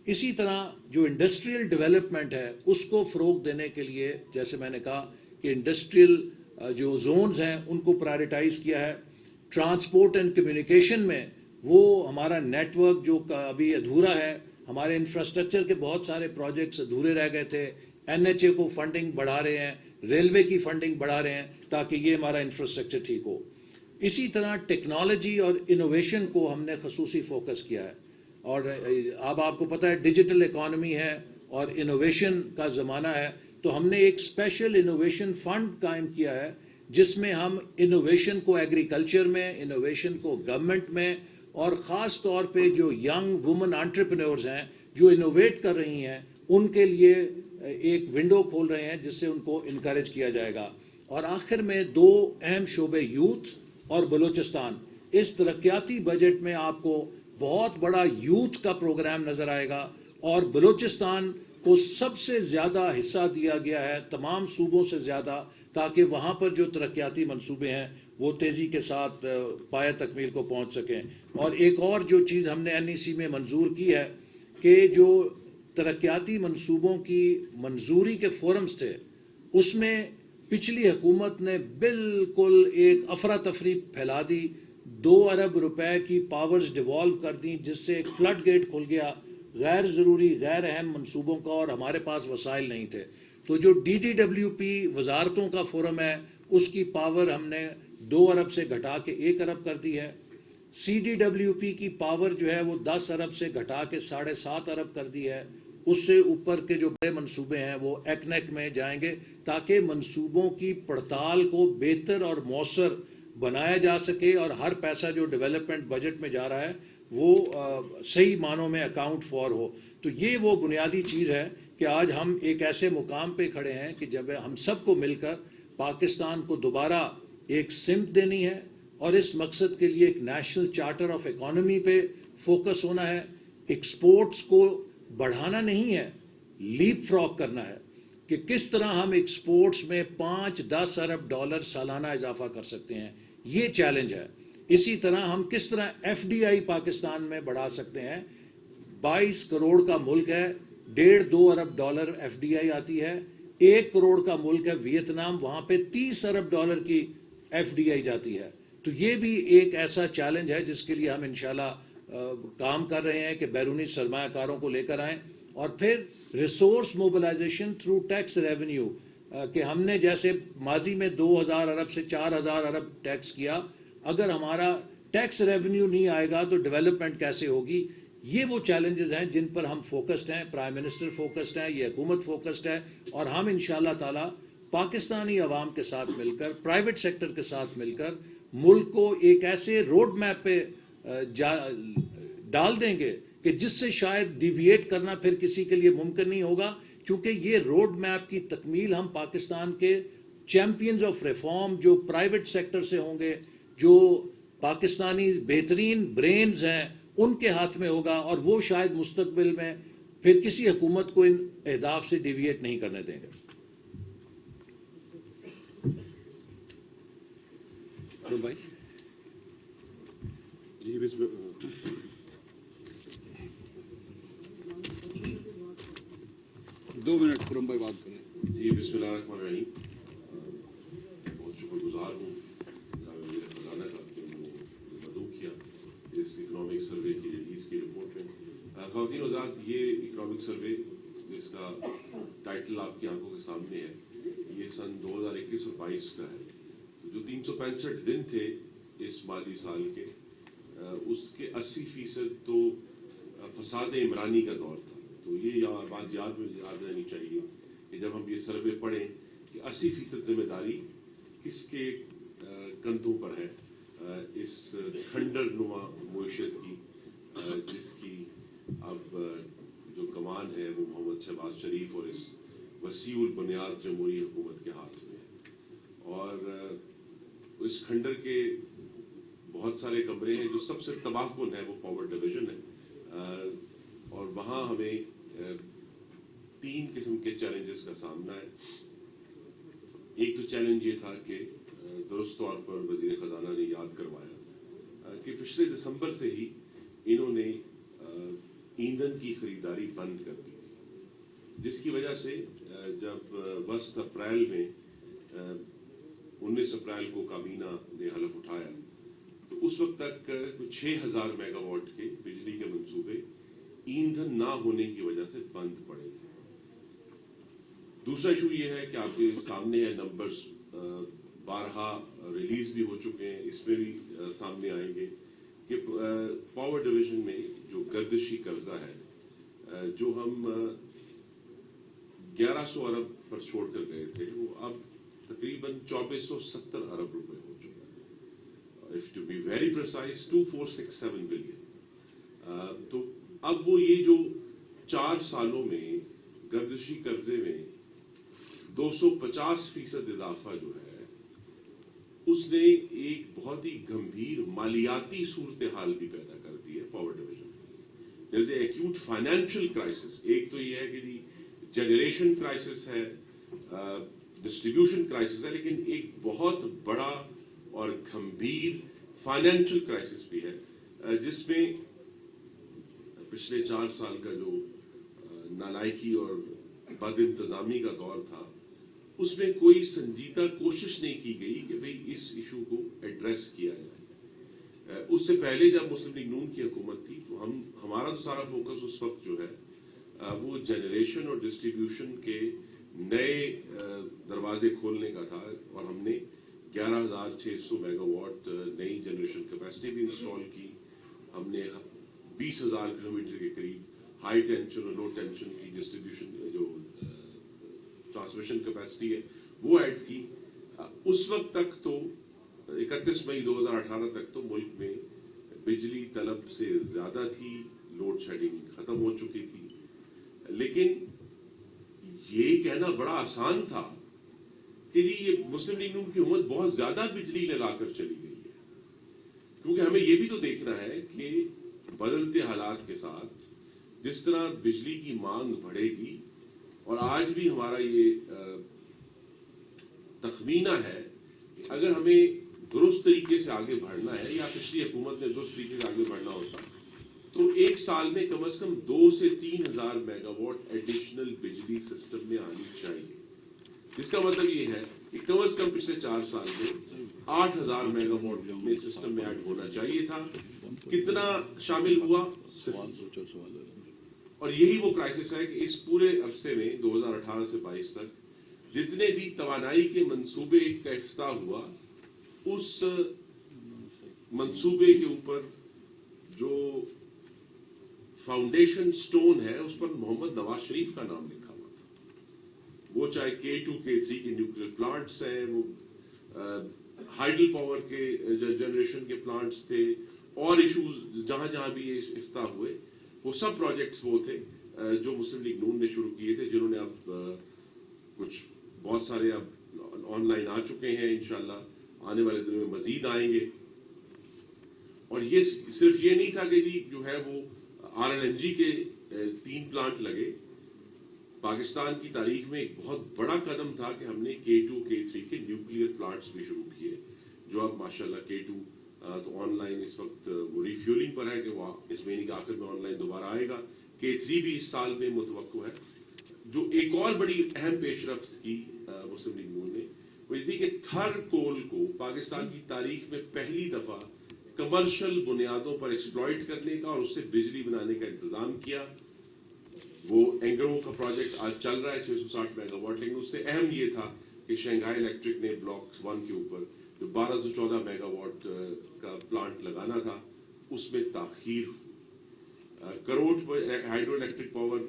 اسی طرح جو انڈسٹریل ڈیولپمنٹ ہے اس کو فروغ دینے کے لیے, جیسے میں نے کہا کہ انڈسٹریل جو زونز ہیں ان کو پرائرٹائز کیا ہے. ٹرانسپورٹ اینڈ کمیونیکیشن میں وہ ہمارا نیٹ ورک جو ابھی ادھورا ہے, ہمارے انفراسٹرکچر کے بہت سارے پروجیکٹس ادھورے رہ گئے تھے, NHA کو فنڈنگ بڑھا رہے ہیں, ریلوے کی فنڈنگ بڑھا رہے ہیں تاکہ یہ ہمارا انفراسٹرکچر ٹھیک ہو. اسی طرح ٹیکنالوجی اور انوویشن کو ہم نے خصوصی فوکس کیا ہے, اور اب آپ کو پتہ ہے ڈیجیٹل اکانومی ہے اور انوویشن کا زمانہ ہے, تو ہم نے ایک اسپیشل انوویشن فنڈ قائم کیا ہے جس میں ہم انوویشن کو ایگریکلچر میں, انوویشن کو گورنمنٹ میں, اور خاص طور پہ جو ینگ وومن انٹرپرینورز ہیں جو انوویٹ کر رہی ہیں ان کے لیے ایک ونڈو کھول رہے ہیں جس سے ان کو انکریج کیا جائے گا. اور آخر میں 2 اہم شعبے, یوتھ اور بلوچستان. اس ترقیاتی بجٹ میں آپ کو بہت بڑا یوتھ کا پروگرام نظر آئے گا, اور بلوچستان کو سب سے زیادہ حصہ دیا گیا ہے تمام صوبوں سے زیادہ, تاکہ وہاں پر جو ترقیاتی منصوبے ہیں وہ تیزی کے ساتھ پایہ تکمیل کو پہنچ سکیں. اور ایک اور جو چیز ہم نے NEC میں منظور کی ہے کہ جو ترقیاتی منصوبوں کی منظوری کے فورمز تھے, اس میں پچھلی حکومت نے بالکل ایک افراتفری پھیلا دی, 2 ارب روپے کی پاورز ڈیوالو کر دیں, جس سے ایک فلڈ گیٹ کھل گیا غیر ضروری غیر اہم منصوبوں کا, اور ہمارے پاس وسائل نہیں تھے. تو جو DDWP وزارتوں کا فورم ہے اس کی پاور ہم نے 2 ارب سے گھٹا کے 1 ارب کر دی ہے. CDWP کی پاور جو ہے وہ 10 ارب سے گھٹا کے 7.5 ارب کر دی ہے. اس سے اوپر کے جو بڑے منصوبے ہیں وہ ایکنیک میں جائیں گے, تاکہ منصوبوں کی پڑتال کو بہتر اور مؤثر بنایا جا سکے, اور ہر پیسہ جو ڈیولپمنٹ بجٹ میں جا رہا ہے وہ صحیح معنوں میں اکاؤنٹ فار ہو. تو یہ وہ بنیادی چیز ہے کہ آج ہم ایک ایسے مقام پہ کھڑے ہیں کہ جب ہم سب کو مل کر پاکستان کو دوبارہ ایک سمت دینی ہے اور اس مقصد کے لیے ایک نیشنل چارٹر آف اکانومی پہ فوکس ہونا ہے. ایکسپورٹس کو بڑھانا نہیں ہے, لیپ فراگ کرنا ہے کہ کس طرح ہم ایکسپورٹس میں 5-10 ارب ڈالر سالانہ اضافہ کر سکتے ہیں. یہ چیلنج ہے. اسی طرح ہم کس طرح ایف ڈی آئی پاکستان میں بڑھا سکتے ہیں. 22 کروڑ کا ملک ہے, 1.5-2 ارب ڈالر ایف ڈی آئی آتی ہے. 1 کروڑ کا ملک ہے ویتنام, وہاں پہ 30 ارب ڈالر کی ایف ڈی آئی جاتی ہے. تو یہ بھی ایک ایسا چیلنج ہے جس کے لیے ہم انشاءاللہ کام کر رہے ہیں کہ بیرونی سرمایہ کاروں کو لے کر آئیں. اور پھر resource mobilisation through tax revenue, کہ ہم نے جیسے ماضی میں 2000 ارب سے 4000 ارب ٹیکس کیا, اگر ہمارا ٹیکس ریونیو نہیں آئے گا تو ڈیولپمنٹ کیسے ہوگی. یہ وہ چیلنجز ہیں جن پر ہم فوکسڈ ہیں. پرائم منسٹر فوکسڈ ہے, یہ حکومت فوکسڈ ہے, اور ہم انشاءاللہ تعالی پاکستانی عوام کے ساتھ مل کر, پرائیویٹ سیکٹر کے ساتھ مل کر ملک کو ایک ایسے روڈ میپ پہ ڈال دیں گے کہ جس سے شاید ڈیویٹ کرنا پھر کسی کے لیے ممکن نہیں ہوگا, کیونکہ یہ روڈ میپ کی تکمیل ہم پاکستان کے چیمپئنز آف ریفارم جو پرائیویٹ سیکٹر سے ہوں گے, جو پاکستانی بہترین برینز ہیں, ان کے ہاتھ میں ہوگا, اور وہ شاید مستقبل میں پھر کسی حکومت کو ان اہداف سے ڈیویٹ نہیں کرنے دیں گے.
بھائی جی 2 منٹ خرم بھائی بات کریں.
جی بسم اللہ الرحمن الرحیم. بہت شکر گزار ہوں میرے خزانہ کا کہ انہوں نے مدعو کیا اس اکنامک سروے کی ریلیز کی رپورٹ میں. خواتین و حضرات, یہ اکنامک سروے جس کا ٹائٹل آپ کی آنکھوں کے سامنے ہے, یہ سن 2021 اور 22 کا ہے. جو 365 دن تھے اس مالی سال کے, اس کے 80% تو فساد عمرانی کا دور تھا. تو یہ بات یاد رہنی چاہیے کہ جب ہم یہ سروے پڑھیں کہ 80% ذمہ داری کس کے کندھوں پر ہے, اس کھنڈر نما معیشت کی, جس کی اب جو کمان ہے وہ محمد شہباز شریف اور اس وسیع البنیاد جمہوری حکومت کے ہاتھ میں ہے. اور اس کھنڈر کے بہت سارے کمرے ہیں. جو سب سے تباہ کن ہے وہ پاور ڈویژن ہے, اور وہاں ہمیں 3 قسم کے چیلنجز کا سامنا ہے. ایک تو چیلنج یہ تھا کہ درست طور پر وزیر خزانہ نے یاد کروایا کہ پچھلے دسمبر سے ہی انہوں نے ایندھن کی خریداری بند کر دی تھی, جس کی وجہ سے جب وسط اپریل میں 19 اپریل کو کابینہ نے حلف اٹھایا تو اس وقت تک 6000 میگا واٹ کے بجلی کے منصوبے ایندھن نہ ہونے کی وجہ سے بند پڑے تھے. دوسرا ایشو یہ ہے کہ آپ کے سامنے ہے نمبرز, بارہا ریلیز بھی ہو چکے ہیں, اس میں بھی سامنے آئیں گے کہ پاور ڈویژن میں جو گردشی قرضہ ہے جو ہم 1100 ارب پر چھوڑ کر گئے تھے, وہ اب تقریباً 2470 ارب روپے ہو چکا ہے. If to be very precise 2467 billion. تو اب وہ یہ جو 4 سالوں میں گردشی قرضے میں 250% اضافہ جو ہے, اس نے ایک بہت ہی گمبھیر مالیاتی صورتحال بھی پیدا کر دی ہے پاور ڈویژن میں. There is a acute financial crisis. ایک تو یہ ہے کہ جنریشن کرائسس ہے, ڈسٹریبیوشن کرائسس ہے, لیکن ایک بہت بڑا اور گمبھیر فائنینشل کرائسس بھی ہے, جس میں پچھلے 4 سال کا جو نالائکی اور بد انتظامی کا دور تھا, اس میں کوئی سنجیدہ کوشش نہیں کی گئی کہ بھئی اس ایشو کو ایڈریس کیا جائے. اس سے پہلے جب مسلم لیگ نون کی حکومت تھی تو ہمارا تو سارا فوکس اس وقت جو ہے وہ جنریشن اور ڈسٹریبیوشن کے نئے دروازے کھولنے کا تھا, اور ہم نے 11600 میگا واٹ نئی جنریشن کیپیسٹی بھی انسٹال کی. ہم نے 20000 کلومیٹر کے قریب ہائی ٹینشن اور لو ٹینشن کی ڈسٹریبیوشن جو ٹرانسمیشن کیپیسٹی ہے وہ ایڈ کی. اس وقت تک تو 31 مئی 2018 تک تو ملک میں بجلی طلب سے زیادہ تھی, لوڈ شیڈنگ ختم ہو چکی تھی. لیکن یہ کہنا بڑا آسان تھا کہ جی یہ مسلم لیگ نون کی حکومت بہت زیادہ بجلی لگا کر چلی گئی ہے، کیونکہ ہمیں یہ بھی تو دیکھنا ہے کہ بدلتے حالات کے ساتھ جس طرح بجلی کی مانگ بڑھے گی، اور آج بھی ہمارا یہ تخمینہ ہے کہ اگر ہمیں درست طریقے سے آگے بڑھنا ہے، یا پچھلی حکومت نے درست طریقے سے آگے بڑھنا ہوتا، تو ایک سال میں کم از کم 2 سے 3 ہزار میگا واٹ ایڈیشنل بجلی سسٹم میں آنی چاہیے، جس کا مطلب یہ ہے کہ کم از کم پچھلے 4 سال میں 8,000 میگا واٹ میں سسٹم میں ایڈ ہونا چاہیے تھا۔ کتنا شامل ہوا؟ اور یہی وہ کرائسس ہے کہ اس پورے عرصے میں 2018 سے 22 تک جتنے بھی توانائی کے منصوبے کا افتتاح ہوا، اس منصوبے کے اوپر جو فاؤنڈیشن سٹون ہے اس پر محمد نواز شریف کا نام لکھا ہوا تھا۔ وہ چاہے K2 K3 کے نیوکلیر پلانٹس ہیں، وہ ہائیڈل پاور کے جنریشن کے پلانٹس تھے، اور ایشوز جہاں جہاں بھی یہ افتتاح ہوئے، وہ سب پروجیکٹس وہ تھے جو مسلم لیگ نون نے شروع کیے تھے، جنہوں نے اب کچھ بہت سارے اب آن لائن آ چکے ہیں، انشاءاللہ آنے والے دنوں میں مزید آئیں گے۔ اور یہ صرف یہ نہیں تھا کہ جی جو ہے وہ RLNG کے 3 پلانٹ لگے۔ پاکستان کی تاریخ میں ایک بہت بڑا قدم تھا کہ ہم نے K2 K3 کے نیوکلیر پلانٹس بھی شروع کیے، جو اب ماشاءاللہ K2 تو آن لائن اس وقت وہ ریفیولنگ پر ہے کہ وہ اس مہینے کے آخر میں آن لائن دوبارہ آئے گا۔ K3 بھی اس سال میں متوقع ہے۔ جو ایک اور بڑی اہم پیش رفت کی مسلم لیگ نون نے، وہ یہ تھی کہ تھر کول کو پاکستان کی تاریخ میں پہلی دفعہ کمرشل بنیادوں پر ایکسپلائٹ کرنے کا اور اس سے بجلی بنانے کا انتظام کیا۔ وہ اینگرو کا پروجیکٹ آج چل رہا ہے 660 میگا واٹ، لیکن اس سے اہم یہ تھا کہ شنگھائی الیکٹرک نے بلاک 1 کے اوپر جو 1214 میگا واٹ کا پلانٹ لگانا تھا، اس میں تاخیر ہوئی۔ کروٹ ہائیڈرو الیکٹرک پاور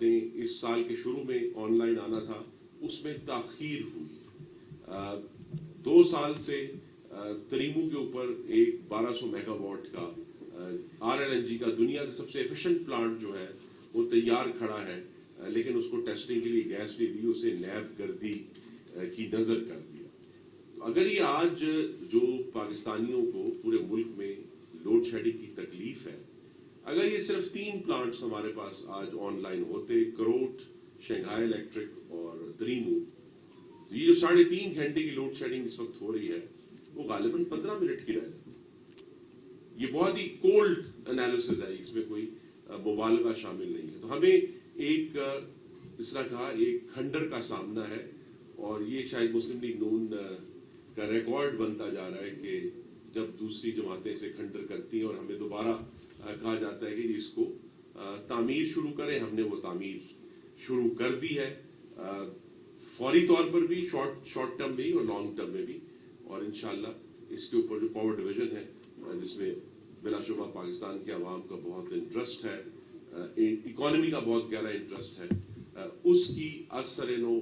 نے اس سال کے شروع میں آن لائن آنا تھا، اس میں تاخیر ہوئی۔ 2 سال سے تریمو کے اوپر ایک 1200 میگا واٹ کا RLNG کا دنیا کا سب سے ایفیشنٹ پلانٹ جو ہے وہ تیار کھڑا ہے، لیکن اس کو ٹیسٹنگ کے لیے گیس نہیں دی، اسے نیب گردی کی نظر کر دیا۔ اگر یہ آج جو پاکستانیوں کو پورے ملک میں لوڈ شیڈنگ کی تکلیف ہے، اگر یہ صرف 3 پلانٹس ہمارے پاس آج آن لائن ہوتے، کروٹ، شنگھائی الیکٹرک اور تریمو، یہ جو 3.5 گھنٹے کی لوڈ شیڈنگ اس وقت ہو رہی ہے وہ غالباً 15 منٹ کی رہ جاتی۔ یہ بہت ہی کولڈ انالیسز ہے، اس میں کوئی مبالغہ شامل نہیں ہے۔ تو ہمیں ایک اس طرح کہا ایک کھنڈر کا سامنا ہے، اور یہ شاید مسلم لیگ نون کا ریکارڈ بنتا جا رہا ہے کہ جب دوسری جماعتیں اسے کھنڈر کرتی ہیں اور ہمیں دوبارہ کہا جاتا ہے کہ اس کو تعمیر شروع کریں، ہم نے وہ تعمیر شروع کر دی ہے، فوری طور پر بھی، شارٹ ٹرم بھی اور لانگ ٹرم میں بھی، اور انشاءاللہ اس کے اوپر جو پاور ڈویژن ہے جس میں بلا شبہ پاکستان کے عوام کا بہت انٹرسٹ ہے، اکانومی کا بہت گہرا انٹرسٹ ہے، اس کی اثر نو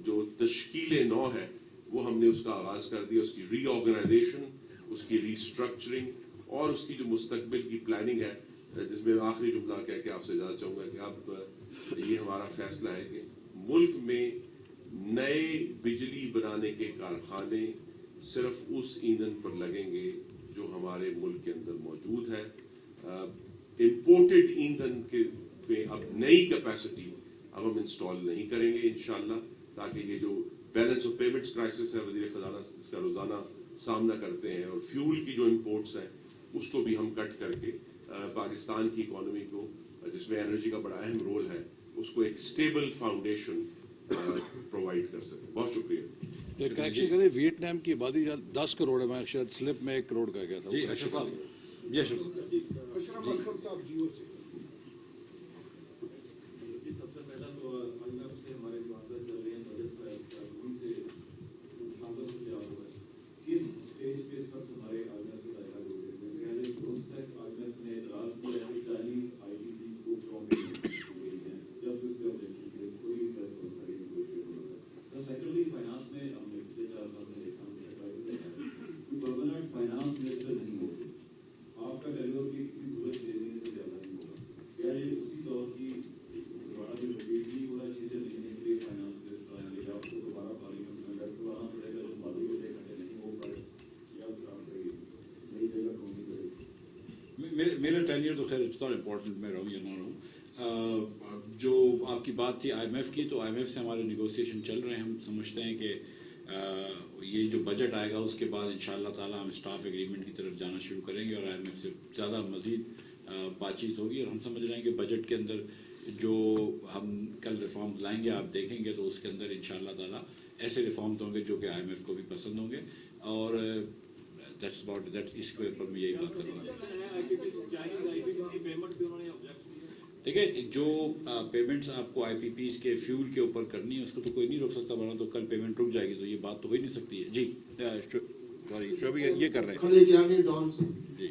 جو تشکیل نو ہے وہ ہم نے اس کا آغاز کر دیا، اس کی ری آرگنائزیشن، اس کی ری اسٹرکچرنگ اور اس کی جو مستقبل کی پلاننگ ہے، جس میں آخری جملہ کہہ کے آپ سے اجازت چاہوں گا کہ اب یہ ہمارا فیصلہ ہے کہ ملک میں نئے بجلی بنانے کے کارخانے صرف اس ایندھن پر لگیں گے جو ہمارے ملک کے اندر موجود ہے۔ امپورٹڈ ایندھن کے پہ اب نئی کیپیسٹی اب ہم انسٹال نہیں کریں گے انشاءاللہ، تاکہ یہ جو بیلنس آف پیمنٹس کرائسس ہے وزیر خزانہ اس کا روزانہ سامنا کرتے ہیں، اور فیول کی جو امپورٹس ہیں اس کو بھی ہم کٹ کر کے پاکستان کی اکانومی کو، جس میں انرجی کا بڑا اہم رول ہے، اس کو ایک سٹیبل فاؤنڈیشن پرووائڈ کر سکیں۔ بہت شکریہ۔
ایک کریکشن کریں، ویتنام کی آبادی 10 کروڑ ہے، میں شاید سلپ میں 1 کروڑ کا گیا تھا۔
جی اشرف صاحب،
اشرف اکرم صاحب جیو سے۔
سب سے پہلا تو آج میں آپ سے ہمارے معاملات چل رہے ہیں بجٹ ان سے شامل سے کیا ہوا ہے، کس اسٹیج پہ اس وقت ہمارے آجمت کے ڈائلاگ ہو گئے ہیں؟ پہلے دوست تک آجمت نے اعتراض کیا ہے کہ چائنیز ITC کو شامل ہو گئی ہیں، جب اس پہ آبجیکشن کیے کوئی فیصلہ کرنے کی کوشش نہیں ہوتا۔ سیکنڈلی فائنانس میں ہم نے پچھلے 4 سال میں دیکھا پرماننٹ فائنانس منسٹر نہیں ہوتے، آپ کا ٹینیور بھی کسی صورت 6 مہینے سے زیادہ نہیں ہوگا۔
میرا ٹینیئر تو خیر اٹس ناٹ امپورٹنٹ میں رہوں یا نہ رہوں. جو آپ کی بات تھی آئی ایم ایف کی, تو آئی ایم ایف سے ہمارے نیگوسیشن چل رہے ہیں. ہم سمجھتے ہیں کہ یہ جو بجٹ آئے گا اس کے بعد ان شاء اللہ تعالیٰ ہم اسٹاف ایگریمنٹ کی طرف جانا شروع کریں گے اور آئی ایم ایف سے زیادہ مزید بات چیت ہوگی. اور ہم سمجھ رہے ہیں کہ بجٹ کے اندر جو ہم کل ریفارمز لائیں گے آپ دیکھیں گے تو اس کے اندر ان شاء اللہ تعالیٰ ایسے ریفارمز ہوں گے جو کہ آئی ایم ایف کو بھی پسند ہوں گے. اور دیٹس اباؤٹ دیٹ, اس کے اوپر میں یہی بات کروں گا. دیکھیں جو پیمنٹس آپ کو آئی پی پیز کے فیول کے اوپر کرنی ہے اس کو تو کوئی نہیں روک سکتا, ورنہ تو کل پیمنٹ رک جائے گی, تو یہ بات تو ہو ہی نہیں سکتی ہے. جی سوری شعبی یہ کر رہے ہیں.
خلیجانی ڈانس
جی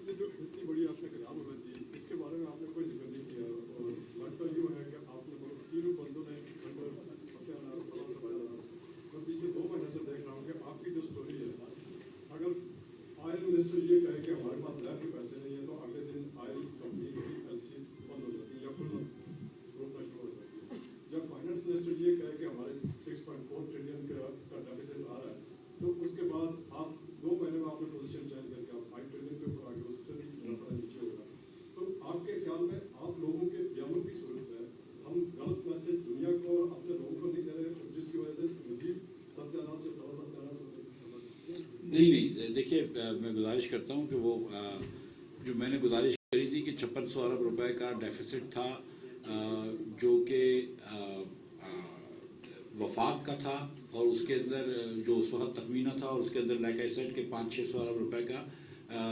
جو اتنی بڑی آپ نے کتاب بنائی تھی اس کے بارے میں آپ نے کوئی ذکر نہیں کیا, اور لگتا یوں ہے کہ آپ نے تینوں بندوں نے میں پچھلے 2 مہینے سے دیکھ رہا ہوں کہ آپ کی جو اسٹوری ہے, اگر آئل منسٹر یہ کہے کہ ہمارے پاس ظاہر کے پیسے نہیں ہیں تو اگلے دن آئل کمپنی کی ایل سی بند ہو جاتی ہے یا کھلنا روکنا شروع ہو جاتی ہے. جب فائنانس منسٹر یہ کہے کہ ہمارے 6.4 ٹریلین کا ڈیفیسٹ آ رہا ہے تو اس کے بعد آپ 2 مہینے میں آپ نے پوزیشن چینج کر کے آپ 5 ٹریلین کے اوپر آگے اس سے نیچے ہوگا. تو آپ کے خیال میں آپ لوگوں کے بیانوں کی صورت ہے ہم غلط میسج دنیا کو اور اپنے لوگوں کو نہیں دے رہے جس کی وجہ سے مزید ستیانات سے سوا ستیانات ہوتے ہیں؟
نہیں, دیکھیے میں گزارش کرتا ہوں کہ وہ جو میں نے گزارش کری تھی کہ 5600 ارب روپے کا ڈیفیسٹ تھا جو کہ وفاق کا تھا, اور اس کے اندر جو اس وقت تخمینہ تھا, اور اس کے اندر لائک آئی سیڈ کہ 500-600 ارب روپے کا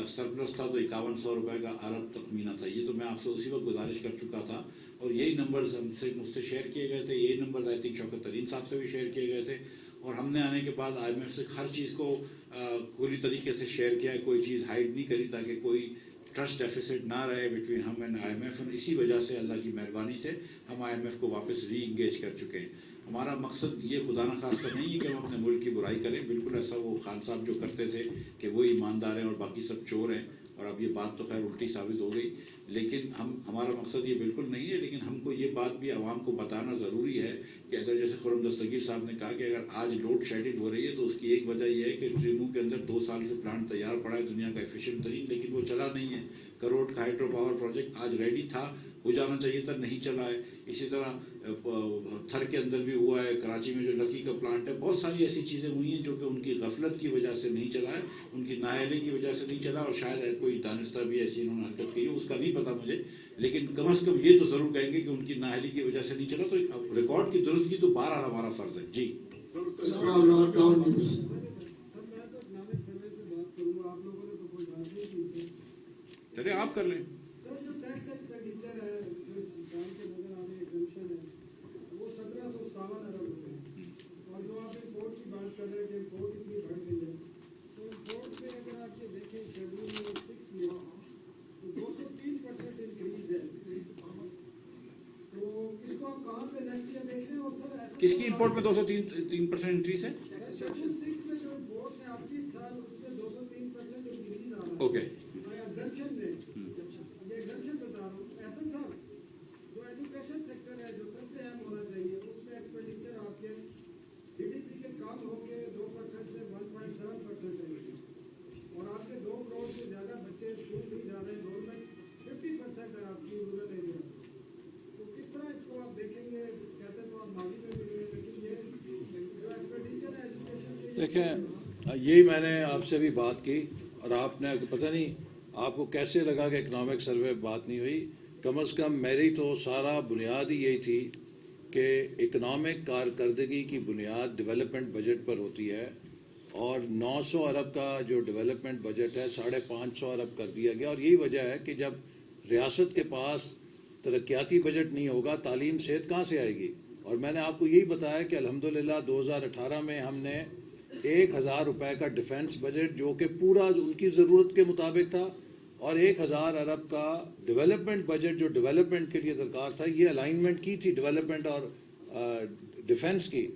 سرپلس تھا, تو 5100 روپے کا ارب تخمینہ تھا. یہ تو میں آپ سے اسی وقت گزارش کر چکا تھا, اور یہی نمبرز مجھ سے شیئر کیے گئے تھے. یہی نمبرز آئی تھنک شوکت ترین صاحب سے بھی شیئر کیے گئے تھے, اور ہم نے آنے کے بعد آئی ایم ایف سے ہر چیز کو پوری طریقے سے شیئر کیا ہے, کوئی چیز ہائڈ نہیں کری تاکہ کوئی ٹرسٹ ڈیفیسٹ نہ رہے بٹوین ہم اینڈ آئی ایم ایف. اور اسی وجہ سے اللہ کی مہربانی سے ہم آئی ایم ایف کو واپس ری انگیج کر چکے ہیں. ہمارا مقصد یہ خدا نخواستہ نہیں ہے کہ ہم اپنے ملک کی برائی کریں, بالکل ایسا وہ خان صاحب جو کرتے تھے کہ وہ ایماندار ہیں اور باقی سب چور ہیں, اور اب یہ بات تو خیر الٹی ثابت ہو گئی. لیکن ہمارا مقصد یہ بالکل نہیں ہے, لیکن ہم کو یہ بات بھی عوام کو بتانا ضروری ہے کہ اگر جیسے خرم دستگیر صاحب نے کہا کہ اگر آج لوڈ شیڈنگ ہو رہی ہے تو اس کی ایک وجہ یہ ہے کہ ٹریمو کے اندر 2 سال سے پلانٹ تیار پڑا ہے, دنیا کا ایفیشینٹ ترین, لیکن وہ چلا نہیں ہے. کروڑ کا ہائیڈرو پاور پروجیکٹ آج ریڈی تھا, ہو جانا چاہیے تھا, نہیں چلا ہے. اسی طرح تھر کے اندر بھی ہوا ہے, کراچی میں جو لکی کا پلانٹ ہے, بہت ساری ایسی چیزیں ہوئی ہیں جو کہ ان کی غفلت کی وجہ سے نہیں چلا ہے, ان کی نااہلی کی وجہ سے نہیں چلا, اور شاید کوئی دانستہ بھی ایسی انہوں نے حرکت کی ہے, اس کا نہیں پتا مجھے, لیکن کم از کم یہ تو ضرور کہیں گے کہ ان کی نااہلی کی وجہ سے نہیں چلا. تو ریکارڈ کی درستگی تو بہرحال ہمارا فرض ہے. جی چلے آپ کر لیں. کس کی امپورٹ میں 203% انکریز ہے؟ اوکے
دیکھیں, یہی میں نے آپ سے بھی بات کی, اور آپ نے پتہ نہیں آپ کو کیسے لگا کہ اکنامک سروے بات نہیں ہوئی. کم از کم میری تو سارا بنیاد ہی یہی تھی کہ اکنامک کارکردگی کی بنیاد ڈیولپمنٹ بجٹ پر ہوتی ہے, اور 900 ارب کا جو ڈیولپمنٹ بجٹ ہے 550 ارب کر دیا گیا. اور یہی وجہ ہے کہ جب ریاست کے پاس ترقیاتی بجٹ نہیں ہوگا, تعلیم صحت کہاں سے آئے گی. اور میں نے آپ کو یہی بتایا کہ الحمدللہ 2018 میں ہم نے 1000 روپے کا ڈیفنس بجٹ جو کہ پورا ان کی ضرورت کے مطابق تھا, اور 1000 ارب کا ڈیولپمنٹ بجٹ جو ڈیولپمنٹ کے لیے درکار تھا, یہ الائنمنٹ کی تھی ڈیولپمنٹ اور ڈیفنس کی.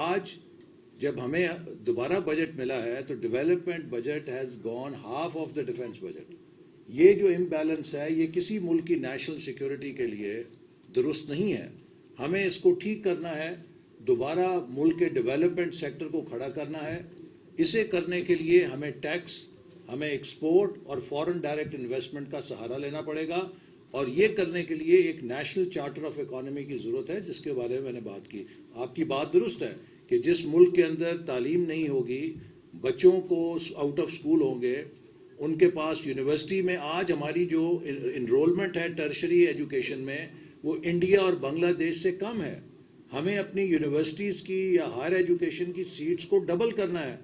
آج جب ہمیں دوبارہ بجٹ ملا ہے تو development budget has gone half of the defence budget. یہ جو امبیلنس ہے یہ کسی ملک کی نیشنل سیکیورٹی کے لیے درست نہیں ہے. ہمیں اس کو ٹھیک کرنا ہے, دوبارہ ملک کے ڈیولپمنٹ سیکٹر کو کھڑا کرنا ہے. اسے کرنے کے لیے ہمیں ٹیکس, ہمیں ایکسپورٹ اور فورن ڈائریکٹ انویسٹمنٹ کا سہارا لینا پڑے گا، اور یہ کرنے کے لیے ایک نیشنل چارٹر آف اکانومی کی ضرورت ہے، جس کے بارے میں میں نے بات کی۔ آپ کی بات درست ہے کہ جس ملک کے اندر تعلیم نہیں ہوگی، بچوں کو آؤٹ آف اسکول ہوں گے، ان کے پاس یونیورسٹی میں آج ہماری جو انرولمنٹ ہے ٹرشری ایجوکیشن میں، وہ انڈیا اور بنگلہ دیش سے کم ہے۔ ہمیں اپنی یونیورسٹیز کی یا ہائر ایجوکیشن کی سیٹس کو ڈبل کرنا ہے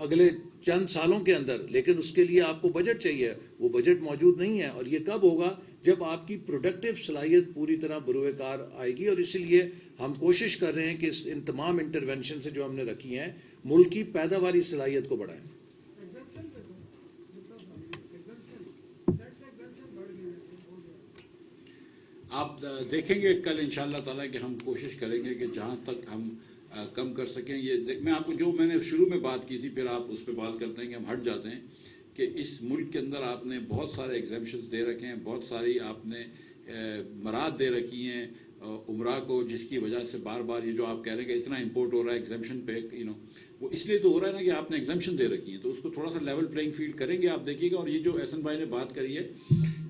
اگلے چند سالوں کے اندر، لیکن اس کے لیے آپ کو بجٹ چاہیے، وہ بجٹ موجود نہیں ہے۔ اور یہ کب ہوگا؟ جب آپ کی پروڈکٹیو صلاحیت پوری طرح بروئے کار آئے گی، اور اسی لیے ہم کوشش کر رہے ہیں کہ ان تمام انٹرونشن سے جو ہم نے رکھی ہیں، ملک کی پیداواری صلاحیت کو بڑھائیں۔
آپ دیکھیں گے کل انشاءاللہ تعالیٰ کہ ہم کوشش کریں گے کہ جہاں تک ہم کم کر سکیں۔ یہ میں آپ کو جو میں نے شروع میں بات کی تھی، پھر آپ اس پہ بات کرتے ہیں کہ ہم ہٹ جاتے ہیں، کہ اس ملک کے اندر آپ نے بہت سارے ایگزیمپشنز دے رکھے ہیں، بہت ساری آپ نے مراد دے رکھی ہیں عمرہ کو، جس کی وجہ سے بار بار یہ جو آپ کہہ رہے ہیں کہ اتنا امپورٹ ہو رہا ہے ایگزیمپشن پہ، وہ اس لیے تو ہو رہا ہے نا کہ آپ نے ایگزیمپشن دے رکھی ہیں، تو اس کو تھوڑا سا لیول پلینگ فیلڈ کریں گے، آپ دیکھیے گا۔ اور یہ جو احسن بھائی نے بات کری ہے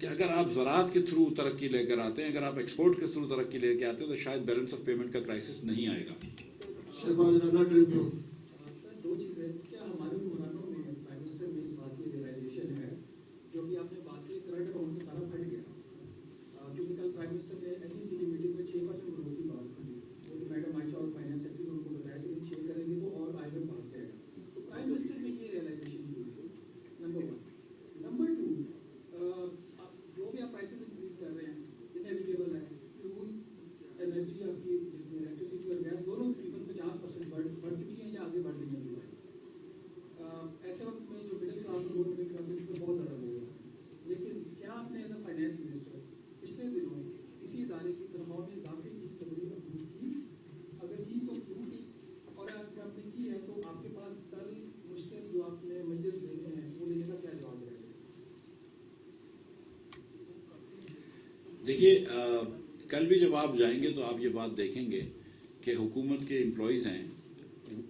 کہ اگر آپ زراعت کے تھرو ترقی لے کر آتے ہیں، اگر آپ ایکسپورٹ کے تھرو ترقی لے کے آتے ہیں، تو شاید بیلنس آف پیمنٹ کا کرائسس نہیں آئے گا۔
شہباز رانا ٹربیون۔
سر دو چیزیں، کیا ہمارے ممالکوں میں پرائم منسٹر میں اس بات کی ریئلائزیشن ہے، جو بھی آپ نے بات کی کرنٹ اکاؤنٹ میں سارا پھٹ گیا، کیونکہ کل پرائم منسٹر نے این ای سی کی میٹنگ میں 6% گروتھ کی بات کی، وہ میڈم عائشہ اور فائنانس سیکٹری نے ان کو بتایا کہ 6 کریں گے تو اور آئی ایم ایف بھاگ جائے گا، تو پرائم منسٹر میں یہ ریئلائزیشن نہیں ہوئی، نمبر 1۔ نمبر 2، جو بھی آپ پرائسز انکریز کر رہے ہیں، انیویٹیبل ہے، فیول انرجی آپ کی جس میں الیکٹریسٹی اور گیس دونوں تقریباً 50% بڑھ چکی ہیں یا آگے بڑھ رہی ہیں۔ ایسے وقت میں جو مڈل کلاس اور لوور مڈل کلاس ہے اس پر بہت زیادہ لوگ ہیں، لیکن کیا آپ نے ایز اے فائنانس منسٹر پچھلے دنوں کسی ادارے کی تنخواہ میں اضافے کی سبری اپروو کی؟ اگر کی تو کیوں کی؟ اور اگر آپ نے کی ہے تو آپ کے پاس کل مشکل جو آپ نے میجرز لینے ہیں وہ لینے کا کیا جواب رہے گا؟
دیکھیے کل بھی جب آپ جائیں گے تو آپ یہ بات دیکھیں گے کہ حکومت کے امپلائیز ہیں،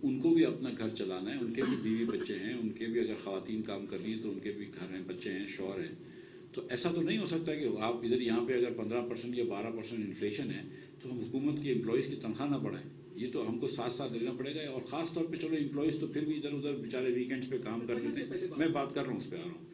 ان کو بھی اپنا گھر چلانا ہے، ان کے بھی بیوی بچے ہیں، ان کے بھی اگر خواتین کام کر رہی ہیں تو ان کے بھی گھر ہیں، بچے ہیں، شوہر ہیں۔ تو ایسا تو نہیں ہو سکتا کہ آپ ادھر یہاں پہ اگر 15% یا 12% انفلیشن ہے تو ہم حکومت کی امپلائیز کی تنخواہ نہ بڑھائیں۔ یہ تو ہم کو ساتھ ساتھ دینا پڑے گا، اور خاص طور پہ چلو امپلائیز تو پھر بھی ادھر ادھر بیچارے ویکینڈز پہ کام کر دیتے ہیں، میں بات کر رہا ہوں اس پہ آ رہا ہوں،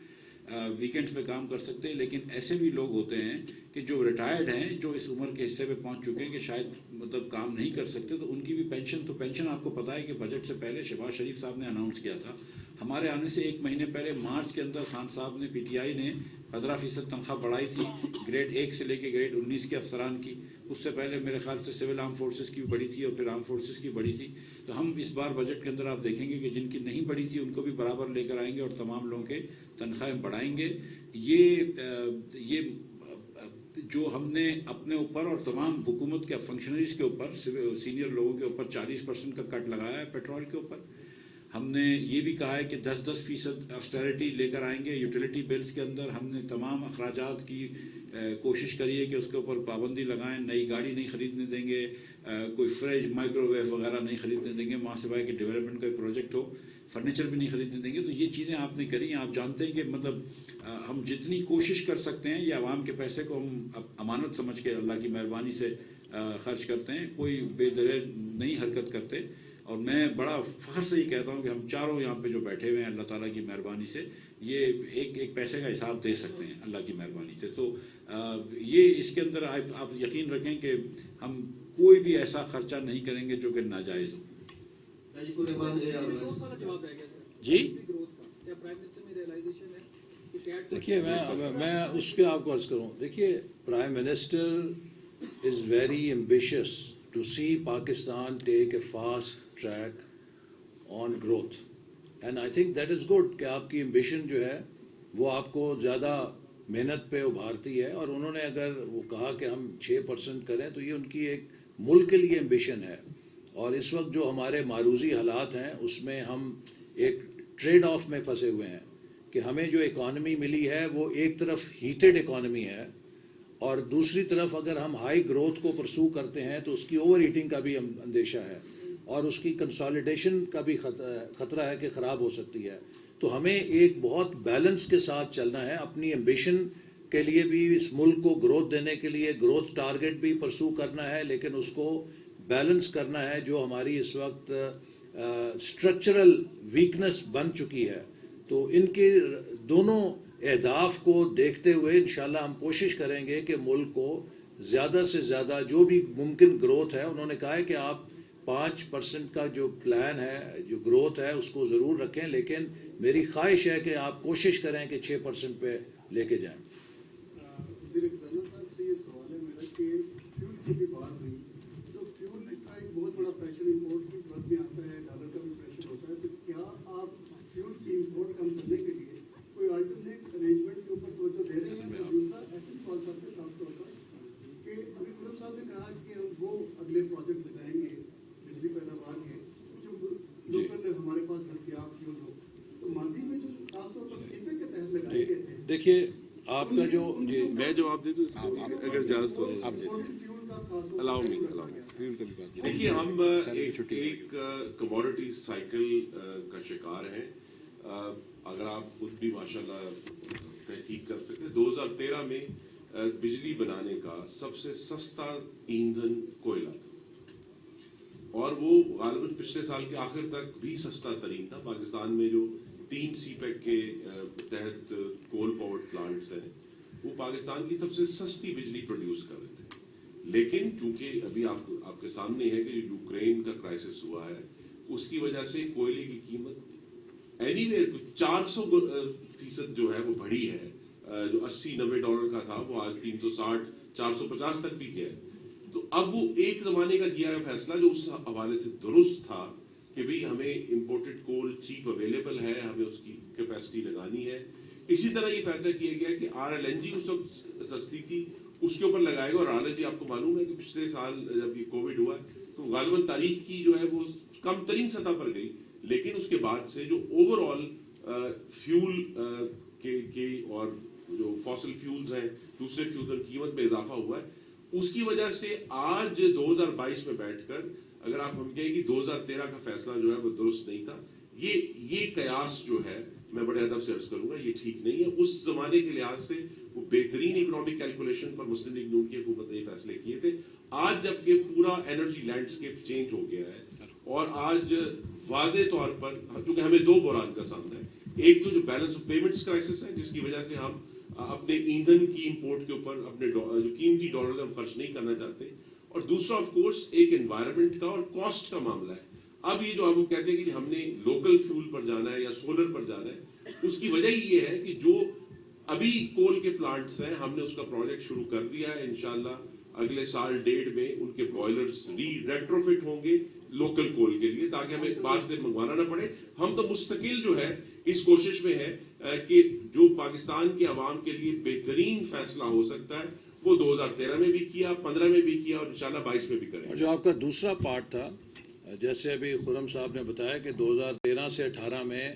ویکینڈز پہ کام کر سکتے ہیں، لیکن ایسے بھی لوگ ہوتے ہیں کہ جو ریٹائرڈ ہیں، جو اس عمر کے حصے پہ پہنچ چکے ہیں کہ شاید مطلب کام نہیں کر سکتے، تو ان کی بھی پینشن آپ کو پتہ ہے کہ بجٹ سے پہلے شہباز شریف صاحب نے اناؤنس کیا تھا، ہمارے آنے سے 1 مہینے پہلے مارچ کے اندر خان صاحب نے پی ٹی آئی نے 15% تنخواہ بڑھائی تھی، گریڈ 1 سے لے کے گریڈ 19 کے افسران کی۔ اس سے پہلے میرے خیال سے سول آرم فورسز کی بھی بڑھی تھی اور پھر آرم فورسز کی بڑھی تھی۔ تو ہم اس بار بجٹ کے اندر آپ دیکھیں گے کہ جن کی نہیں بڑھی تھی ان کو بھی برابر لے کر آئیں گے اور تمام لوگوں کے تنخواہیں بڑھائیں گے۔ یہ جو ہم نے اپنے اوپر اور تمام حکومت کے فنکشنریز کے اوپر، سینئر لوگوں کے اوپر 40% کا کٹ لگایا ہے پیٹرول کے اوپر۔ ہم نے یہ بھی کہا ہے کہ 10% آسٹیرٹی لے کر آئیں گے یوٹیلیٹی بلز کے اندر۔ ہم نے تمام اخراجات کی کوشش کری ہے کہ اس کے اوپر پابندی لگائیں، نئی گاڑی نہیں خریدنے دیں گے، کوئی فریج مائکرو ویو وغیرہ نہیں خریدنے دیں گے، وہاں سوائے کہ ڈیولپمنٹ کا پروجیکٹ ہو، فرنیچر بھی نہیں خریدنے دیں گے۔ تو یہ چیزیں آپ نے کری ہیں۔ آپ جانتے ہیں کہ مطلب ہم جتنی کوشش کر سکتے ہیں، یہ عوام کے پیسے کو ہم امانت سمجھ کے اللہ کی مہربانی سے خرچ کرتے ہیں، کوئی بے دریغ نہیں حرکت کرتے۔ اور میں بڑا فخر سے یہ کہتا ہوں کہ ہم چاروں یہاں پہ جو بیٹھے ہوئے ہیں اللہ تعالیٰ کی مہربانی سے یہ ایک پیسے کا حساب دے سکتے ہیں اللہ کی مہربانی سے۔ تو یہ اس کے اندر آپ یقین رکھیں کہ ہم کوئی بھی ایسا خرچہ نہیں کریں گے جو کہ ناجائز ہو۔ جی
دیکھیے میں اس کے آپ کو عرض کروں، دیکھیے prime minister is very ambitious to see Pakistan take a fast track on growth, and I think that is good کہ آپ کی ایمبیشن جو ہے وہ آپ کو زیادہ محنت پہ ابھارتی ہے۔ اور انہوں نے اگر وہ کہا کہ ہم 6% کریں تو یہ ان کی ایک ملک کے لیے ایمبیشن ہے۔ اور اس وقت جو ہمارے معروضی حالات ہیں اس میں ہم ایک ٹریڈ آف میں پھنسے ہوئے ہیں کہ ہمیں جو اکانومی ملی ہے وہ ایک طرف ہیٹڈ اکانومی ہے، اور دوسری طرف اگر ہم ہائی گروتھ کو پرسو کرتے ہیں تو اس کی اوور ہیٹنگ کا بھی اندیشہ ہے، اور اس کی کنسالیڈیشن کا بھی خطرہ ہے کہ خراب ہو سکتی ہے۔ تو ہمیں ایک بہت بیلنس کے ساتھ چلنا ہے. اپنی ایمبیشن کے لیے بھی اس ملک کو گروتھ دینے کے لیے گروتھ ٹارگٹ بھی پرسو کرنا ہے, لیکن اس کو بیلنس کرنا ہے جو ہماری اس وقت اسٹرکچرل ویکنس بن چکی ہے. تو ان کے دونوں اہداف کو دیکھتے ہوئے انشاءاللہ ہم کوشش کریں گے کہ ملک کو زیادہ سے زیادہ جو بھی ممکن گروتھ ہے, انہوں نے کہا ہے کہ آپ 5% کا جو پلان ہے, جو گروتھ ہے, اس کو ضرور رکھیں, لیکن میری خواہش ہے کہ آپ کوشش کریں کہ 6% پہ لے کے جائیں.
وزیر خزانہ صاحب سے یہ سوال ہے میرا کہ فیول کی بھی بات ہوئی تو فیول کا ایک بہت بڑا پریشر امپورٹ کی بات میں آتا ہے, ڈالر کا بھی پریشر ہوتا ہے, تو کیا آپ فیول کی امپورٹ کم کرنے کے لیے کوئی الٹرنیٹ ارینجمنٹ کے اوپر توجہ دے رہے ہیں؟ دوسرا ایسے سوال صاحب سے خاص طور پر کہ ابھی خرم صاحب نے کہا کہ ہم وہ اگلے پروجیکٹ لگائیں گے بجلی پیداوار کے جو لوکل ہمارے پاس دستیاب فیول ہو. تو ماضی میں جو خاص طور پر سیپے کے تحت لگائے گئے تھے,
دیکھیے آپ کا جو جی
میں جواب دے دوں اس کو, اگر اجازت ہو
آپ دے
الاؤ می.
فیول کا بھی بات
دیکھیے ہم ایک کموڈٹی سائیکل کا شکار ہیں. اگر آپ خود بھی ماشاءاللہ تحقیق کر سکتے, 2013 میں بجلی بنانے کا سب سے سستا ایندھن کوئلہ تھا, اور وہ غالباً پچھلے سال کے آخر تک بھی سستا ترین تھا. پاکستان میں جو 3 سی پیک کے تحت کول پاور پلانٹس ہیں, وہ پاکستان کی سب سے سستی بجلی پروڈیوس کر رہے تھے. لیکن چونکہ ابھی آپ کے سامنے ہے کہ جو یوکرین کا کرائسس ہوا ہے, اس کی وجہ سے کوئلے کی قیمت اینی ویئر 400% جو ہے وہ بڑھی ہے. جو $80-90 کا تھا وہ آج 360-450 تک بھی گیا ہے. تو اب وہ ایک زمانے کا کیا ہے فیصلہ جو اس حوالے سے درست تھا کہ بھئی ہمیں امپورٹڈ کول چیپ اویلیبل ہے, ہمیں اس کی کیپیسٹی لگانی ہے. اسی طرح یہ فیصلہ کیا گیا کہ RLNG اس وقت سستی تھی, اس کے اوپر لگائے گا. اور RLNG آپ کو معلوم ہے کہ پچھلے سال جب یہ کووڈ ہوا تو غالباً تاریخ کی جو ہے وہ کم ترین سطح پر گئی, لیکن اس کے بعد سے جو اوور آل فیول کے اور جو فاسل فیولز ہیں, دوسرے فیول کی قیمت میں اضافہ ہوا ہے. اس کی وجہ سے آج 2022 میں بیٹھ کر اگر آپ ہم کہیں کہ 2013 کا فیصلہ جو ہے وہ درست نہیں تھا, یہ قیاس جو ہے میں بڑے ادب سے عرض کروں گا یہ ٹھیک نہیں ہے. اس زمانے کے لحاظ سے وہ بہترین اکنامک کیلکولیشن پر مسلم لیگ نون کی حکومت نے یہ فیصلے کیے تھے. آج جب یہ پورا انرجی لینڈسکیپ چینج ہو گیا ہے اور آج واضح طور پر چونکہ ہمیں 2 بحران کا سامنا ہے, ایک تو جو بیلنس آف پیمنٹس کرائسس ہے جس کی وجہ سے ہم اپنے ایندھن کی امپورٹ کے اوپر اپنے جو قیمتی ڈالر ہم خرچ نہیں کرنا چاہتے, اور دوسرا آف کورس ایک انوائرمنٹ کا اور کاسٹ کا معاملہ ہے. اب یہ جو ہم کہتے ہیں کہ ہم نے لوکل فیول پر جانا ہے یا سولر پر جانا ہے, اس کی وجہ یہ ہے کہ جو ابھی کول کے پلانٹس ہیں ہم نے اس کا پروجیکٹ شروع کر دیا ہے. انشاءاللہ اگلے سال 1.5 میں ان کے بوائلرز ریٹروفٹ ہوں گے لوکل کول کے لیے, تاکہ ہمیں باہر سے منگوانا نہ پڑے. ہم تو مستقل جو ہے اس کوشش میں ہے کہ جو پاکستان کے عوام کے لیے بہترین فیصلہ ہو سکتا ہے وہ 2013 میں بھی کیا, 15 میں بھی کیا, اور انشاءاللہ 22 میں بھی کریں.
اور جو آپ کا دوسرا پارٹ تھا, جیسے ابھی خرم صاحب نے بتایا کہ 2013 سے 18 میں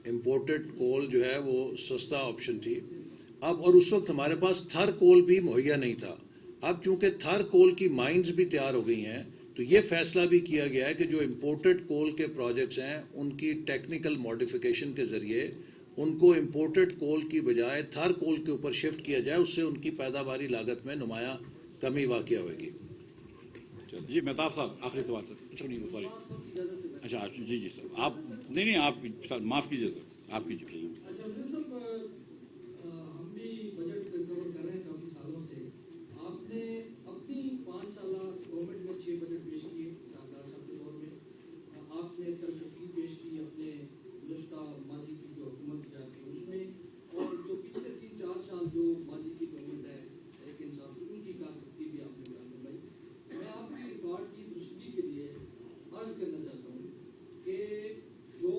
امپورٹڈ کول جو ہے وہ سستا آپشن تھی. اب اور اس وقت ہمارے پاس تھر کول بھی مہیا نہیں تھا. اب چونکہ تھر کول کی مائنز بھی تیار ہو گئی ہیں, تو یہ فیصلہ بھی کیا گیا ہے کہ جو امپورٹڈ کول کے پروجیکٹس ہیں ان کی ٹیکنیکل ماڈیفیکیشن کے ذریعے ان کو امپورٹڈ کول کی بجائے تھر کول کے اوپر شفٹ کیا جائے. اس سے ان کی پیداواری لاگت میں نمایاں کمی واقع ہوئے گی.
جی مہتاب صاحب آخری سوال سر. سوری اچھا جی جی سر آپ نہیں آپ معاف کیجیے سر, آپ کیجیے.
ہم بھی بجٹ کور کر رہے ہیں کافی سالوں سے. آپ نے اپنی 5 سالہ گورنمنٹ میں 6 بجٹ پیش کیے سردار صاحب کے دور میں. آپ نے ترقی پیش کی اپنے گزشتہ ماضی کی جو حکومت جاتی اس میں, اور جو پچھلے 3-4 سال جو ماضی کی گورنمنٹ ہے ایک انصاف ان کی کارکردگی بھی آپ نے بیان کروائی. میں آپ کی ریکارڈ کی درستگی کے لیے عرض کرنا چاہتا ہوں کہ جو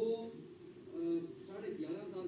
11.5 سال